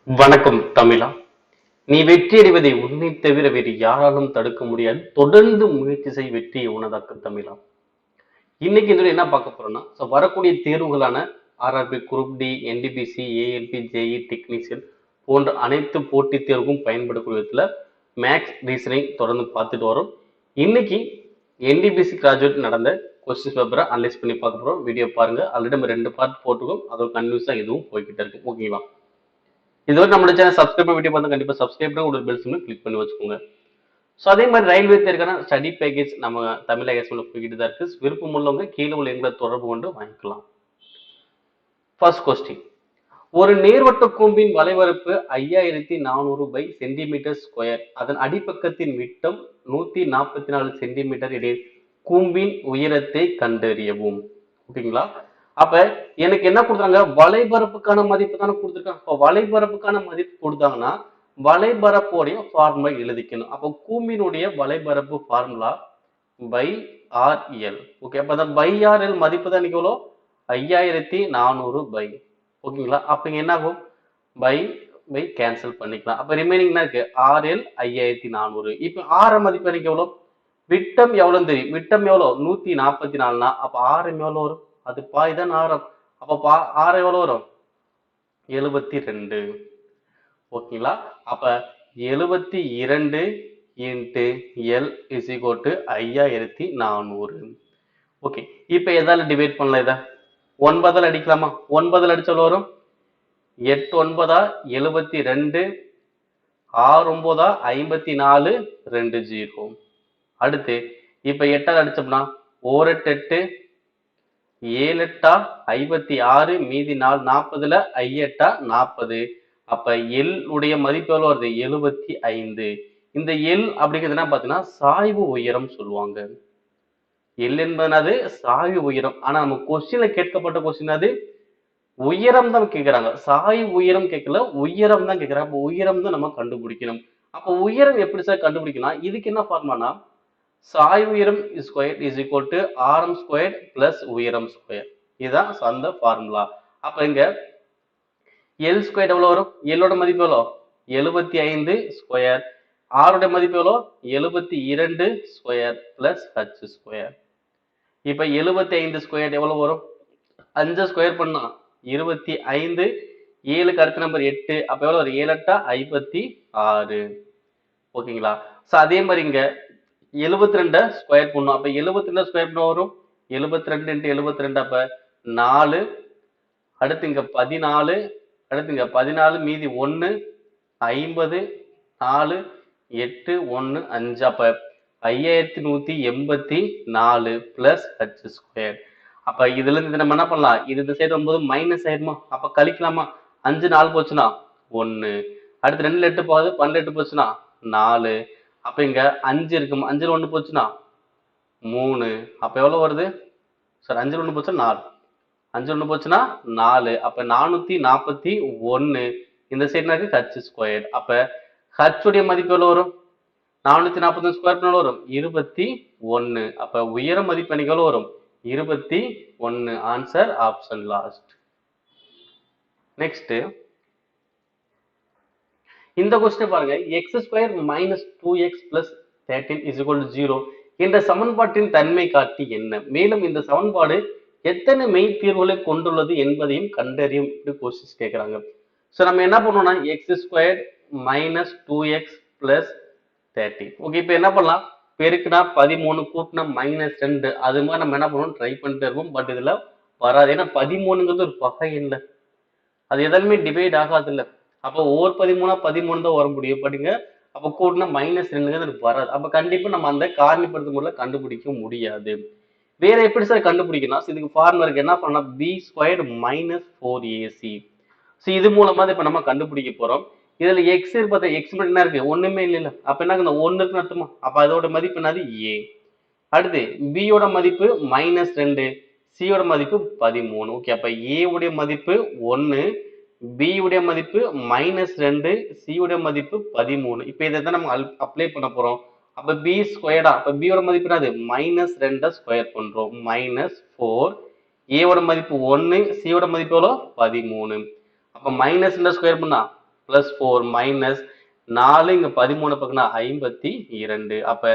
வணக்கம் தமிழா. நீ வெற்றி அடைவதை உன்னை தவிர வேறு யாராலும் தடுக்க முடியாது. தொடர்ந்து முயற்சி செய், வெற்றியை உனதாக்க தமிழா. இன்னைக்கு இந்த என்ன பார்க்க போறோம்னா, வரக்கூடிய தேர்வுகளான RRB, group D, NTPC, ALP, JE, technician போன்ற அனைத்து போட்டித் தேர்வுக்கும் பயன்படக்கூடிய விதத்துல மேக்ஸ் ரீசனிங் தொடர்ந்து பார்த்துட்டு வரோம். இன்னைக்கு என்டிபிசி கிராஜுவேட் நடந்த கொஸ்டின் பேப்பரை அனலைஸ் பண்ணி பார்க்க போறோம். வீடியோ பாருங்க. ஆல்ரெடி நம்ம 2 பார்ட் போட்டுக்கோம். அதோட கன்வியூஸா இதுவும் போய்கிட்டு இருக்கு. ஓகேவா? இதுவரை நம்மளோட சேனல் சப்ஸ்கிரைப் வீடியோ பார்த்தா கண்டிப்பா சப்ஸ்கிரைப் பண்ணி ஒரு பெல் சிம்ல கிளிக் பண்ணி வச்சுக்கோங்க. ஸோ அதே மாதிரி ரயில்வே தேர்க்கான ஸ்டடி பேக்கேஜ் நம்ம தமிழ் ஐஎஸ்எம்ல போய்கிட்டு தான் இருக்கு. விருப்பம் உள்ளவங்க கீழே உள்ள எங்களை தொடர்பு கொண்டு வாங்கிக்கலாம். ஃபர்ஸ்ட் கொஸ்டின், ஒரு நேர்வட்ட கூம்பின் வளைவரப்பு 5400 பை சென்டிமீட்டர் ஸ்கொயர். அதன் அடிப்பக்கத்தின் விட்டம் 144 சென்டிமீட்டர் இடையே கூம்பின் உயரத்தை கண்டறியவும். ஓகேங்களா? அப்ப எனக்கு என்ன கொடுத்தாங்க, வலைபரப்புக்கான மதிப்பு தானே கொடுத்துருக்காங்க. அப்ப வலைபரப்புக்கான மதிப்பு கொடுத்தாங்கன்னா வலைபரப்போடைய ஃபார்முலா எழுதிக்கணும். அப்போ கூம்பினுடைய வலைபரப்பு ஃபார்முலா பை ஆர்எல். ஓகே, அப்ப அந்த பை ஆர்எல் மதிப்பு தான் இன்னைக்கு எவ்வளோ, 5400 பை. ஓகேங்களா? அப்ப இங்க என்ன ஆகும், பை பை கேன்சல் பண்ணிக்கலாம். அப்ப ரிமைனிங் என்ன இருக்கு, ஆர்எல் 5400. இப்ப ஆர் மதிப்பு எனக்கு எவ்வளோ, விட்டம் எவ்வளோன்னு தெரியும். விட்டம் எவ்வளோ, 144. அப்ப ஆரம் எவ்வளோ வரும், அது பாய் தான் ஆரம். அப்ப ஆரம் எவ்வளவு வரும், 72. ஓகேங்களா? அப்ப 72 into L is equal to 5400. Okay, இப்ப எதால டிவைட் பண்ணலாம், இதை 9 அடிக்கலாமா? 9 அடிச்ச எவ்வளவு வரும், 8 9 72, 6 9 54, 2 0. அடுத்து இப்ப 8 அடிச்சோம்னா 1 8 7 8 56, மீதி 4 40ல 8 40. அப்ப எல் உடைய மதிப்பு எவ்வளவு வருது, 75. இந்த எல் அப்படிங்கிறது என்ன பார்த்தீங்கன்னா சாய்வு உயரம் சொல்லுவாங்க. எல் என்பது சாய்வு உயரம். ஆனா நம்ம கொஸ்டின்ல கேட்கப்பட்ட கொஸ்டின் அது உயரம் தான் கேட்கிறாங்க, சாய்வு உயரம் கேட்கல, உயரம் தான் கேட்கிறாங்க. அப்ப உயரம் தான் நம்ம கண்டுபிடிக்கணும். அப்ப உயரம் எப்படி சார் கண்டுபிடிக்கலாம், இதுக்கு என்ன ஃபார்முலானா சாய்வு உயரம் ஸ்கொயர் இஸ் ஈக்குவல் டு ஆரம் ஸ்கொயர் பிளஸ் உயரம் ஸ்கொயர். இதுதான் அந்த ஃபார்முலா. அப்ப இங்க எல் ஸ்கொயர் எவ்வளவு வரும், எல்லோட மதிப்பு எவ்வளோ 75 ஸ்கொயர், ஆரோட மதிப்பு எவ்வளோ 72 ஸ்கொயர் பிளஸ் ஹச் ஸ்கொயர். இப்ப 75 ஸ்கொயர் எவ்வளவு வரும், 5 ஸ்கொயர் பண்ணா 25, 7க்கு அடுத்த நம்பர் 8. அப்ப எவ்வளவு வரும், 7 8 56. ஓகேங்களா? சோ அதே மாதிரி இங்க 72 ஸ்கொயர் பண்ணும். அப்ப 72 ஸ்கொயர் பண்ண வரும் 72 இன்ட்டு 72. அப்ப 4, அடுத்து இங்க 14, அடுத்து இங்க 14, மீதி 1 50, 4 8 1 5. அப்ப 5184 பிளஸ் ஹச் ஸ்கொயர். அப்ப இதுல இருந்து நம்ம என்ன பண்ணலாம், இது இந்த சைடு வரும்போது மைனஸ் ஆயிடுமா, அப்ப கழிக்கலாமா. 5 4 போச்சுன்னா 1, அடுத்து 2 8 போகுது, 12 8 போச்சுன்னா 4. அப்ப இங்க 5 இருக்கும், 5ல 1 போச்சுன்னா 3. அப்ப எவ்வளவு வருது சார், 5ல 1 போச்சுன்னா 4, 5ல 1 போச்சுன்னா 4. அப்ப 441. இந்த சைடு இருக்கு ஹச் ஸ்கொயர். அப்ப ஹச் உடைய மதிப்பு எவ்வளவு வரும், 440 ஸ்கொயர் பண்ண வரும் 21. அப்ப உயர மதிப்பு எனக்கு எவ்வளவு வரும், 21. Answer option last. நெக்ஸ்ட் இந்த கொஸ்டின் பாருங்க, X square minus 2x plus 13 is equal to 0 என்ற சமன்பாட்டின் தன்மை காட்டி என்ன, மேலும் இந்த சமன்பாடு எத்தனை மெய் தீர்வுகளை கொண்டுள்ளது என்பதையும் கண்டறியும். இப்படி கொஸ்டின்ஸ் கேட்கிறாங்க. ஸோ நம்ம என்ன பண்ணோம்னா X square minus 2x plus 13. Okay, இப்போ என்ன பண்ணலாம், பெருக்குனா 13, கூட்டினா -2. அது மாதிரி நம்ம என்ன பண்ணுவோம், ட்ரை பண்ணிட்டு இருப்போம். பட் இதுல வராது, ஏன்னா 13ங்கிறது ஒரு பகை இல்லை, அது எதாலுமே டிவைட் ஆகாது இல்லை. அப்போ ஒவ்வொரு 13 தான் வர முடியும். படிங்க, அப்போ கூட்டினா -2ங்கிறது வராது. அப்ப கண்டிப்பா நம்ம அந்த காரணிப்படுத்தும் முறையில் கண்டுபிடிக்க முடியாது. வேற எப்படி சார் கண்டுபிடிக்கணும், இதுக்கு ஃபார்முலா இருக்கு. என்ன பண்ணலாம், b square minus 4ac. So இது மூலமா இப்ப நம்ம கண்டுபிடிக்க போறோம். இதுல எக்ஸ் பார்த்தா எக்ஸ் மட்டும் என்ன இருக்கு, ஒண்ணுமே இல்ல. அப்ப என்ன, இந்த 1 இருக்குன்னு அர்த்தமா. அப்ப அதோட மதிப்பு என்னது, a. அடுத்து b யோட மதிப்பு -2, c யோட மதிப்பு 13. ஓகே, அப்ப a உடைய மதிப்பு 1, b உடைய மதிப்பு -2, c உடைய மதிப்பு 13. இப்ப இதை தான் நம்ம அப்ளை பண்ண போறோம். அப்ப b ஸ்கொயர்டா, அப்ப b யோட மதிப்பு என்னது, -2 ஸ்கொயர் பண்றோம், -4. a வோட மதிப்பு 1, c யோட மதிப்பு எவ்வளோ 13. அப்ப -2 ஸ்கொயர் பண்ணா பிளஸ் 4 மைனஸ் 4 இங்க 13 பக்கம்னா 52. அப்ப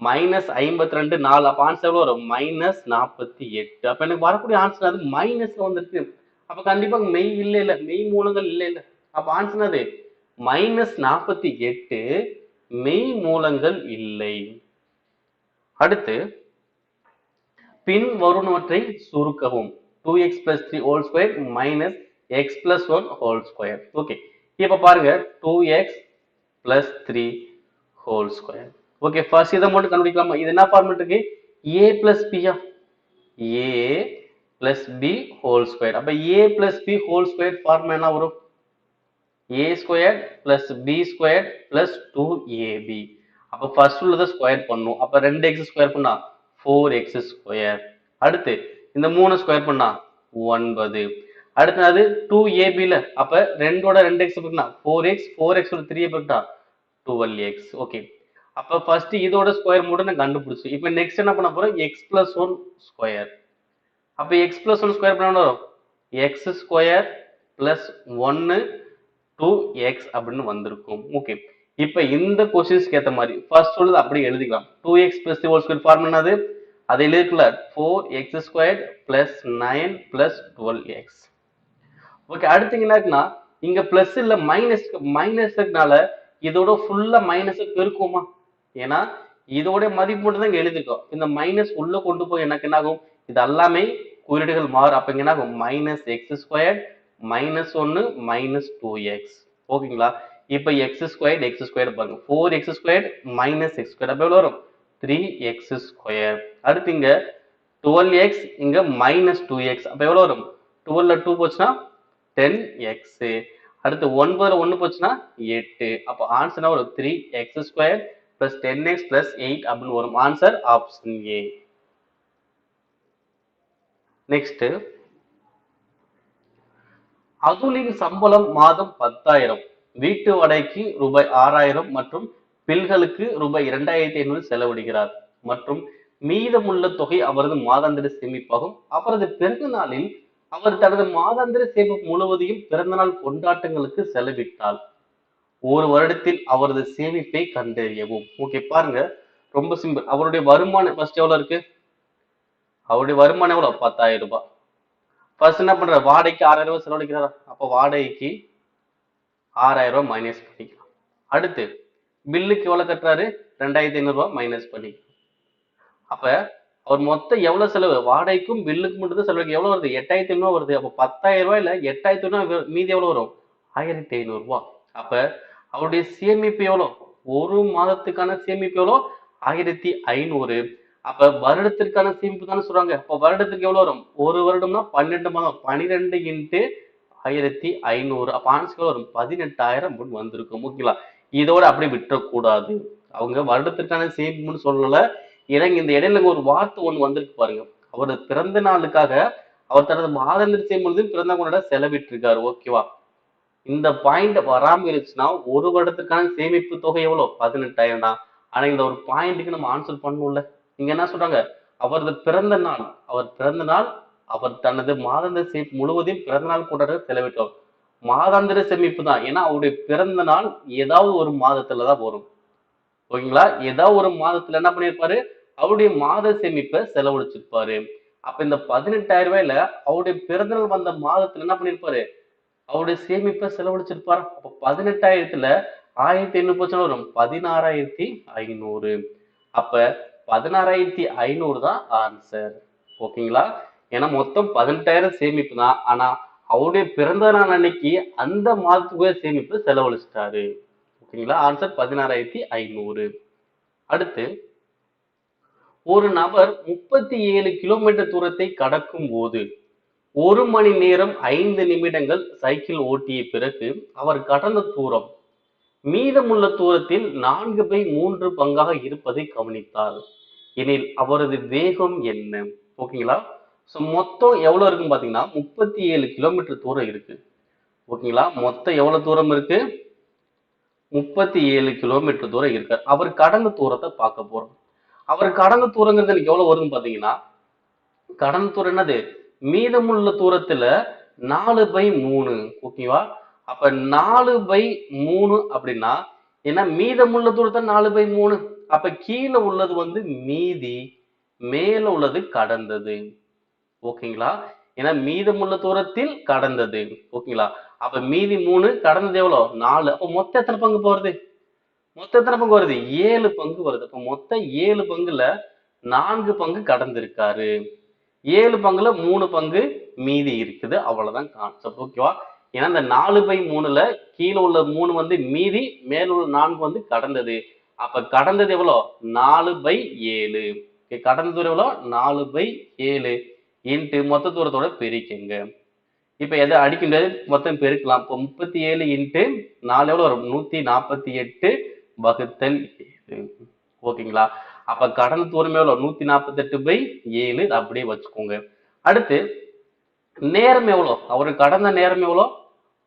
மைனஸ் 52 4. அப்ப ஆன்சர் எவ்வளவு வரும்? மைனஸ் 48. அப்ப எனக்கு வரக்கூடிய ஆன்சர் அது மைனஸ்ல வந்துருக்கு. அப்ப கண்டிப்பா மெய் இல்ல மெய் மூலங்கள் இல்ல. அப்ப ஆன்சர் அது மைனஸ் 48 மெய் மூலங்கள் இல்லை. அடுத்து பின் வருவனவற்றை சுருக்கவும். 2x plus 3 whole square minus x plus 1 whole square. Okay, இப்ப பாருங்க 2x plus 3 whole square. Okay, first இதை மட்டும் கண்டுபிடிக்கலாமா? இது என்ன ஃபார்மேட் இருக்கு? a plus b ஆ? a plus b whole square. அப்ப a plus b whole square formula என்ன வரும்? a squared plus b squared plus 2ab. அப்ப ஃபர்ஸ்ட் உள்ளத ஸ்கொயர் பண்ணும். அப்ப 2x ஸ்கொயர் பண்ணா 4x ஸ்கொயர். அடுத்து இந்த 3 ஸ்கொயர் பண்ணா 9. அடுத்தது 2ab ல அப்ப 2 ஓட 2x பெருக்கினா 4x 4x ஓட 3 பெருக்கினா 12x. ஓகே, அப்ப ஃபர்ஸ்ட் இதோட ஸ்கொயர் மட்டும் நான் கண்டுபிடிச்சு. இப்போ நெக்ஸ்ட் என்ன பண்ண போறோம்? x plus 1 square. அப்ப x plus 1 ஸ்கொயர் பண்ணா வரும் x ஸ்கொயர் plus 1 2x அப்படின்னு வந்திருக்கும். ஓகே, இப்போ இந்த क्वेश्चंसக்கு ஏத்த மாதிரி ஃபர்ஸ்ட் உள்ளது அப்படியே எழுதிக்கலாம். 2x plus 3 whole square formula என்னது? அதை எழுதிக்கல 4x squared plus 9 plus 12x. Okay, அடுத்து என்ன இருக்குன்னா இங்க பிளஸ் இல்ல மைனஸ்னால இதோட ஃபுல்லா மைனஸ் பெருக்குமா? ஏன்னா இதோட மதிப்பு மட்டும் தான் எழுதிருக்கோம். இந்த மைனஸ் உள்ள கொண்டு போய் எனக்கு என்ன ஆகும்? இது எல்லாமே குறியீடுகள் மாறும். அப்ப என்ன ஆகும்? Minus X square minus 1 minus 2x. ஓகேங்களா? இப்ப எக்ஸ் ஸ்கொயர் பாருங்க 4x square minus X square அப்ப எவ்வளவு வரும்? 3x square. அடுத்து இங்க 12x இங்க மைனஸ் 2x அப்ப எவ்வளவு வரும்? 12ல 2 போச்சுன்னா 10x. அடுத்து 9ல 1 போச்சுன்னா 8. அப்ப ஆன்சர் வரும் 3x square plus 10x plus 8 அப்படின்னு வரும். Answer option A. நெக்ஸ்ட், அதுலின் சம்பளம் மாதம் 10,000, வீட்டு வாடகைக்கு ரூபாய் 6,000 மற்றும் பில்களுக்கு ரூபாய் 2,500 செலவிடுகிறார் மற்றும் மீதமுள்ள தொகை அவரது மாதாந்திர சேமிப்பாகும். அவரது பிறந்த நாளில் அவர் தனது மாதாந்திர சேமிப்பு முழுவதையும் பிறந்தநாள் கொண்டாட்டங்களுக்கு செலவிட்டால் ஒரு வருடத்தில் அவரது சேமிப்பை கண்டறியவும். ஓகே, பாருங்க ரொம்ப சிம்பிள். அவருடைய வருமானம் ஃபர்ஸ்ட் எவ்வளவு இருக்கு? அவருடைய வருமானம் எவ்வளவு? 10,000 ரூபாய். ஃபர்ஸ்ட் என்ன பண்ற? வாடகைக்கு 6,000 ரூபாய் செலவழிக்கிறாரா? அப்ப வாடகைக்கு 6,000 ரூபாய் மைனஸ் பண்ணிக்கலாம். அடுத்து பில்லுக்கு எவ்வளவு கட்டுறாரு? 2,500 ரூபாய் மைனஸ் பண்ணிக்கலாம். அப்ப அவர் மொத்தம் எவ்வளவு செலவு? வாடகைக்கும் பில்லுக்கு மட்டும் தான் செலவு எவ்வளவு வருது? 8,500 வருது. அப்ப 10,000 ரூபாயில 8,500 மீதி எவ்வளவு வரும்? 1,500 ரூபாய். அப்ப அவருடைய சேமிப்பு எவ்வளவு? ஒரு மாதத்துக்கான சேமிப்பு எவ்வளவு? 1,500. அப்ப வருடத்திற்கான சேமிப்பு தானே சொல்றாங்க. அப்ப வருடத்துக்கு எவ்வளவு வரும்? ஒரு வருடம்னா 12 மாதம். 12 இன்ட்டு 1,500. அப்ப ஆன்சர் வரும் 18,000 அப்படின்னு வந்திருக்கும். ஓகேங்களா? இதோட அப்படியே விட்டுறக்கூடாது. அவங்க வருடத்திற்கான சேமிப்புன்னு சொல்லல. ஏன்னா இந்த இடையில ஒரு வார்த்தை ஒண்ணு வந்திருக்கு பாருங்க. அவரது பிறந்த நாளுக்காக அவர் தனது மாதாந்திர சேமிப்பு பிறந்த கொண்டாட செலவிட்டு இருக்காரு. ஓகேவா? இந்த பாயிண்ட் வராம இருந்துச்சுன்னா ஒரு வருடத்துக்கான சேமிப்பு தொகை எவ்வளவு? 18,000 தான். ஆனா இந்த ஒரு பாயிண்ட்டுக்கு நம்ம ஆன்சர் பண்ணணும்ல. இங்க என்ன சொல்றாங்க? அவரது பிறந்த நாள் அவர் தனது மாதாந்திர சேமிப்பு முழுவதையும் பிறந்த நாள் கொண்டாட செலவிட்டார். மாதாந்திர சேமிப்பு தான். ஏன்னா அவருடைய பிறந்த நாள் ஏதாவது ஒரு மாதத்துலதான் வரும். ஓகேங்களா? ஏதாவது ஒரு மாதத்துல என்ன பண்ணிருப்பாரு? அவருடைய மாத சேமிப்பை செலவழிச்சிருப்பாரு. அப்ப இந்த 18,000 ரூபாயில அவருடைய பிறந்தநாள் வந்த மாதத்துல என்ன பண்ணிருப்பாரு? அவருடைய சேமிப்பை செலவழிச்சிருப்பாரு. அப்ப 18,000த்துல 1,500 போச்சுன்னா வரும் 16,500. அப்ப 16,500 தான் ஆன்சர். ஓகேங்களா? ஏன்னா மொத்தம் 18,000 சேமிப்பு தான். ஆனா அவருடைய பிறந்த நாள் அன்னைக்கு அந்த மாதத்துக்குரிய சேமிப்பு செலவழிச்சிட்டாரு. ஓகேங்களா? ஆன்சர் 16,500. அடுத்து, ஒரு நபர் 37 கிலோமீட்டர் தூரத்தை கடக்கும் போது 1 மணி நேரம் 5 நிமிடங்கள் சைக்கிள் ஓட்டிய பிறகு அவர் கடந்த தூரம் மீதமுள்ள தூரத்தில் 4/3 பங்காக இருப்பதை கவனித்தார் எனில் அவரது வேகம் என்ன? ஓகேங்களா? ஸோ மொத்தம் எவ்வளவு இருக்குன்னு பாத்தீங்கன்னா 37 கிலோமீட்டர் தூரம் இருக்கு. ஓகேங்களா? மொத்தம் எவ்வளவு தூரம் இருக்கு? 37 கிலோமீட்டர் தூரம் இருக்கு. அவர் கடந்த தூரத்தை பார்க்க போறோம். அவர் கடந்த தூரங்கிறது எனக்கு எவ்வளவு வருதுன்னு பாத்தீங்கன்னா, கடந்த தூரம் என்னது? மீதமுள்ள தூரத்துல 4/3. ஓகேவா? அப்ப 4/3 அப்படின்னா ஏன்னா மீதமுள்ள தூரத்தை 4/3. அப்ப கீழே உள்ளது வந்து மீதி, மேல உள்ளது கடந்தது. ஓகேங்களா? ஏன்னா மீதமுள்ள தூரத்தில் கடந்தது. ஓகேங்களா? அப்ப மீதி 3 கடந்தது எவ்வளவு 4. அப்ப மொத்தம் எத்தனை பங்கு போறது? மொத்தம் எத்தனை பங்கு வருது? 7 பங்கு வருது. அப்ப மொத்தம் 7 பங்குல 4 பங்கு கடந்திருக்காரு. 7 பங்குல 3 பங்கு மீதி இருக்குது. அவ்வளவுதான் கான்செப்ட். ஓகேவா? ஏன்னா இந்த 4/3ல கீழே உள்ள 3 வந்து மீதி, மேல உள்ள 4 வந்து கடந்தது. அப்ப கடந்தது எவ்வளோ? 4/7. கடந்த தூரம் எவ்வளோ? 4/7 இன்ட்டு மொத்த தூரத்தோட பெருக்கிங்க. இப்ப எதை அடிக்க முடியாது, மொத்தம் பெருக்கலாம். இப்போ 37 இன்ட்டு 4 எவ்வளோ வரும்? 148 வகுத்தல் 7. ஓகேங்களா? அப்ப கடந்த தூரம் எவ்வளோ? 148/7. அப்படியே வச்சுக்கோங்க. அடுத்து நேரம் எவ்வளோ? அவரு கடந்த நேரம் எவ்வளோ?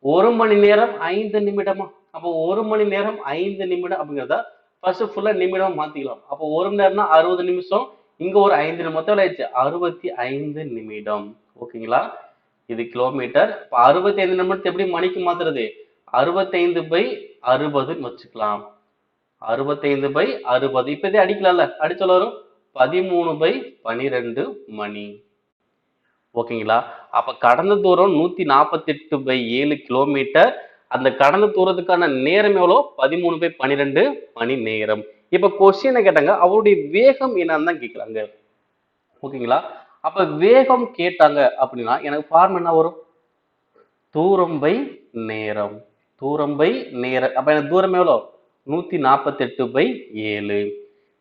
1 மணி நேரம் 5 நிமிடமா? அப்போ 1 மணி நேரம் 5 நிமிடம் அப்படிங்கிறத ஃபர்ஸ்ட் ஃபுல்லா நிமிடம் மாத்திக்கலாம். அப்போ 1 மணி நேரம்னா 60 நிமிஷம், இங்க ஒரு 5 நிமிடம், மொத்தம் ஆயிடுச்சு 65 நிமிடம். ஓகேங்களா? இது கிலோமீட்டர். இப்ப 65 நிமிடத்தை எப்படி மணிக்கு மாத்துறது? 65/60 வச்சுக்கலாம். 65/60 இப்ப இதே அடிக்கலாம்ல, அடிச்சாலும் வரும் 13/12 மணி. ஓகேங்களா? அப்ப கடந்த தூரம் 148/7 கிலோமீட்டர். அந்த கடந்த தூரத்துக்கான நேரம் எவ்வளோ? 13/12 மணி நேரம். இப்ப கொஸ்டின் கேட்டாங்க, அவருடைய வேகம் என்னன்னு தான் கேட்கிறாங்க. ஓகேங்களா? அப்ப வேகம் கேட்டாங்க அப்படின்னா எனக்கு ஃபார்ம் என்ன வரும்? தூரம் பை நேரம். தூரம் பை நேரம். அப்ப எனக்கு தூரம் எவ்வளோ? 148/7.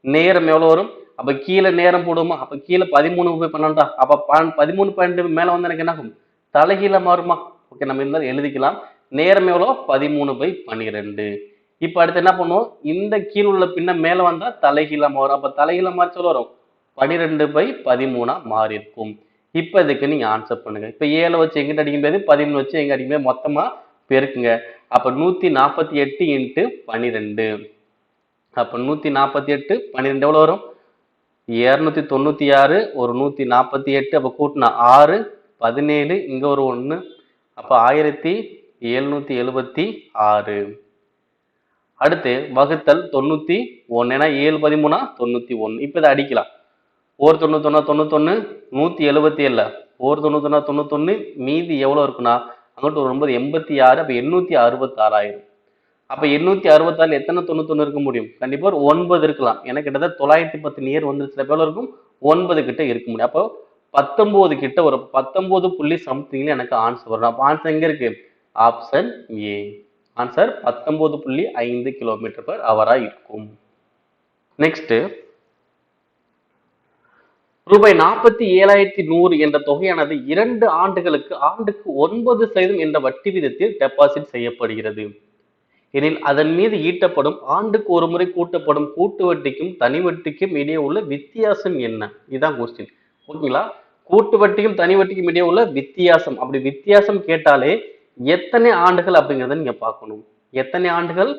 நேரம் எவ்வளவு வரும்? அப்ப கீழே நேரம் போடுமா? அப்ப கீழே 13/12. அப்ப 13/12 மேல வந்து எனக்கு என்ன ஆகும்? தலைகீழ மாறுமா? ஓகே, நம்ம இருந்தாலும் எழுதிக்கலாம். நேரம் எவ்வளோ? 13/12. இப்ப அடுத்து என்ன பண்ணுவோம்? இந்த கீழ் உள்ள பின்ன மேல வந்தா தலைகீழ மாறும். அப்ப தலைகீழ மாறி சொல்ல வரும் 12/13 மாறி இருக்கும். இப்ப இதுக்கு நீங்க ஆன்சர் பண்ணுங்க. இப்ப 7 வச்சு எங்கிட்ட அடிக்கும் போது 13 வச்சு எங்க அடிக்கும் போது மொத்தமா பெருக்குங்க. அப்ப 148 இன்ட்டு 12. அப்ப 148 12 எவ்வளவு வரும்? 296 ஒரு 148. அப்ப கூட்டினா 6 17 இங்க ஒரு 1. அப்ப 1776. அடுத்து வகுத்தல் 91. ஏன்னா 7 13 91. இப்ப இதை அடிக்கலாம். 191 91 177. 191 91 மீதி எவ்வளவு இருக்குன்னா அங்கிட்டு ஒரு 9 86. அப்ப 866 ஆயிரும். அப்ப 866 எத்தனை 91 இருக்க முடியும்? கண்டிப்பா ஒரு 9 இருக்கலாம். ஏன்னா கிட்டத்தட்ட 910 நியர் வந்து சில பேர் இருக்கும் 9 கிட்ட இருக்க முடியும். அப்போ 19 கிட்ட ஒரு 19 புள்ளி சம்திங்ல எனக்கு ஆன்சர் வரும். அப்ப ஆன்சர் எங்க இருக்கு? Option A. ஆன்சர் 19.5 km/h இருக்கும். நெக்ஸ்ட், ரூபாய் 47,100 என்ற தொகையானது 2 ஆண்டுகளுக்கு ஆண்டுக்கு 9% என்ற வட்டி விதத்தில் டெபாசிட் செய்யப்படுகிறது எனில் அதன் மீது ஈட்டப்படும் ஆண்டுக்கு ஒரு முறை கூட்டப்படும் கூட்டு வட்டிக்கும் தனி வட்டிக்கும் இடையே உள்ள வித்தியாசம் என்ன? இதுதான் கொஸ்டின். ஓகேங்களா? கூட்டு வட்டிக்கும் தனி வட்டிக்கும் இடையே உள்ள வித்தியாசம். அப்படி வித்தியாசம் கேட்டாலே எத்தனை ஆண்டுகள் அப்படிங்கிறத நீங்க பார்க்கணும். எத்தனை ஆண்டுகள்?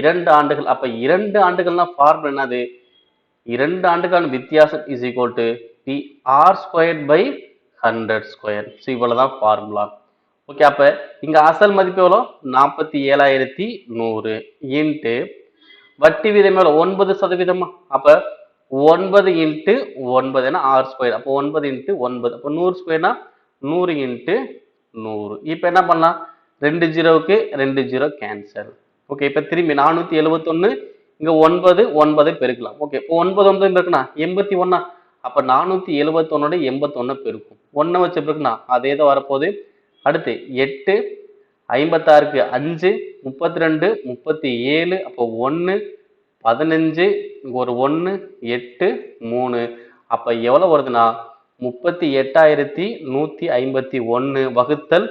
2 ஆண்டுகள். அப்ப 2 ஆண்டுகள்னா ஃபார்முலா என்னது? 2 ஆண்டுக்கான வித்தியாசம் is equal to P R square by 100². So இவ்வளவுதான் ஃபார்முலா. ஓகே, அப்ப இங்க அசல் மதிப்பு எவ்வளோ? 47,100 இன்ட்டு வட்டி வீதம் எவ்வளோ? 9%. அப்ப 9 இன்ட்டு 9 ஏன்னா R². அப்போ 9 இன்ட்டு 9. அப்போ 100²னா 100 இன்ட்டு 100. இப்ப என்ன பண்ணலாம்? 2 0க்கு 2 0 கேன்சல். ஓகே, இப்ப திரும்பி 471 இங்க 9 9 பெருக்கலாம். ஓகே, இப்போ 9 9 பெருக்குனா 81. அப்ப 471 81 பெருக்கும். 1 வச்சு பெருக்குனா அதே தான் வரப்போகுது. அடுத்து 8 56க்கு 5 32 37. அப்போ 1 15 ஒரு 1 8 3. அப்ப எவ்வளவு வருதுன்னா 38,151 வகுத்தல்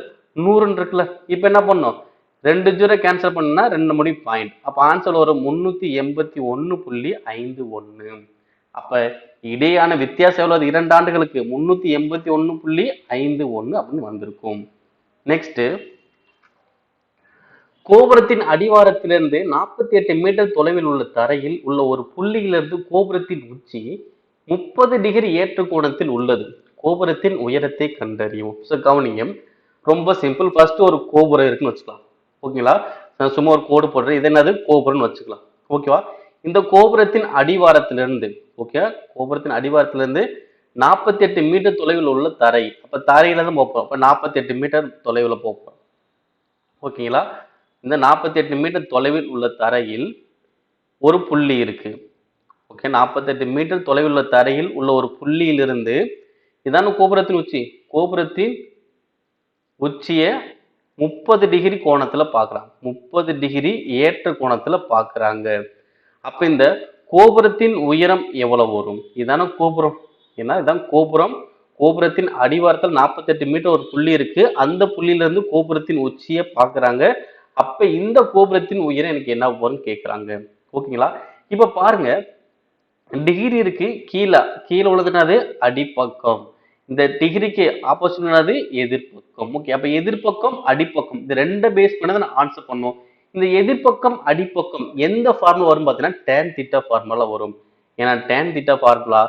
100 இருக்குல்ல. இப்ப என்ன பண்ணும்? 2 0 கேன்சல் பண்ணா 2 முடி பாயிண்ட். அப்ப ஆன்சர் வரும் 381.51. அப்ப இடையான வித்தியாசம் எவ்வளவு? 2 ஆண்டுகளுக்கு 381.51 அப்படின்னு வந்திருக்கும். நெக்ஸ்ட், கோபுரத்தின் அடிவாரத்திலிருந்து 48 மீட்டர் தொலைவில் உள்ள தரையில் உள்ள ஒரு புள்ளியிலிருந்து கோபுரத்தின் உச்சி 30 டிகிரி ஏற்ற கோணத்தில் உள்ளது. கோபுரத்தின் உயரத்தை கண்டறியும். கவனிங்க, ரொம்ப சிம்பிள். ஃபர்ஸ்ட் ஒரு கோபுரம் இருக்குன்னு வச்சுக்கலாம். ஓகேங்களா? நான் சும்மா ஒரு கோடு போடுறேன். இது என்னது? கோபுரம்னு வச்சுக்கலாம். ஓகேவா? இந்த கோபுரத்தின் அடிவாரத்திலிருந்து, ஓகே, கோபுரத்தின் அடிவாரத்திலிருந்து 48 மீட்டர் தொலைவில் உள்ள தரை. அப்ப தரையில தான் போறோம். அப்ப 48 மீட்டர் தொலைவில் போறோம். ஓகேங்களா? இந்த 48 மீட்டர் தொலைவில் உள்ள தரையில் ஒரு புள்ளி இருக்கு. ஓகே, 48 மீட்டர் தொலைவில் உள்ள தரையில் உள்ள ஒரு புள்ளியிலிருந்து, இதான கோபுரத்தின் உச்சி. கோபுரத்தின் உச்சிய 30 டிகிரி கோணத்துல பாக்குறாங்க. 30 டிகிரி ஏற்ற கோணத்துல பாக்குறாங்க. அப்ப இந்த கோபுரத்தின் உயரம் எவ்வளவு வரும்? இதான கோபுரம். ஏன்னா இதான் கோபுரம். கோபுரத்தின் அடிவாரத்தில் 48 மீட்டர் ஒரு புள்ளி இருக்கு. அந்த புள்ளியில இருந்து கோபுரத்தின் உச்சியை பாக்குறாங்க. அப்ப இந்த கோபுரத்தின் உயரம் எனக்கு என்ன வரும்னு கேக்குறாங்க. ஓகேங்களா? இப்ப பாருங்க, டிகிரி இருக்கு கீழே. கீழே உள்ளதுனாது அடிப்பக்கம். இந்த டிகிரிக்கு ஆப்போசிட் என்னது? எதிர்ப்பக்கம். ஓகே, அப்ப எதிர்ப்பக்கம் அடிப்பக்கம் இது ரெண்டை பேஸ் பண்ணி தான் நான் ஆன்சர் பண்ணுவோம். இந்த எதிர்ப்பக்கம் அடிப்பக்கம் எந்த ஃபார்முலா வரும் பார்த்தீங்கன்னா tan தீட்டா ஃபார்முலா வரும். ஏன்னா tan தீட்டா ஃபார்முலா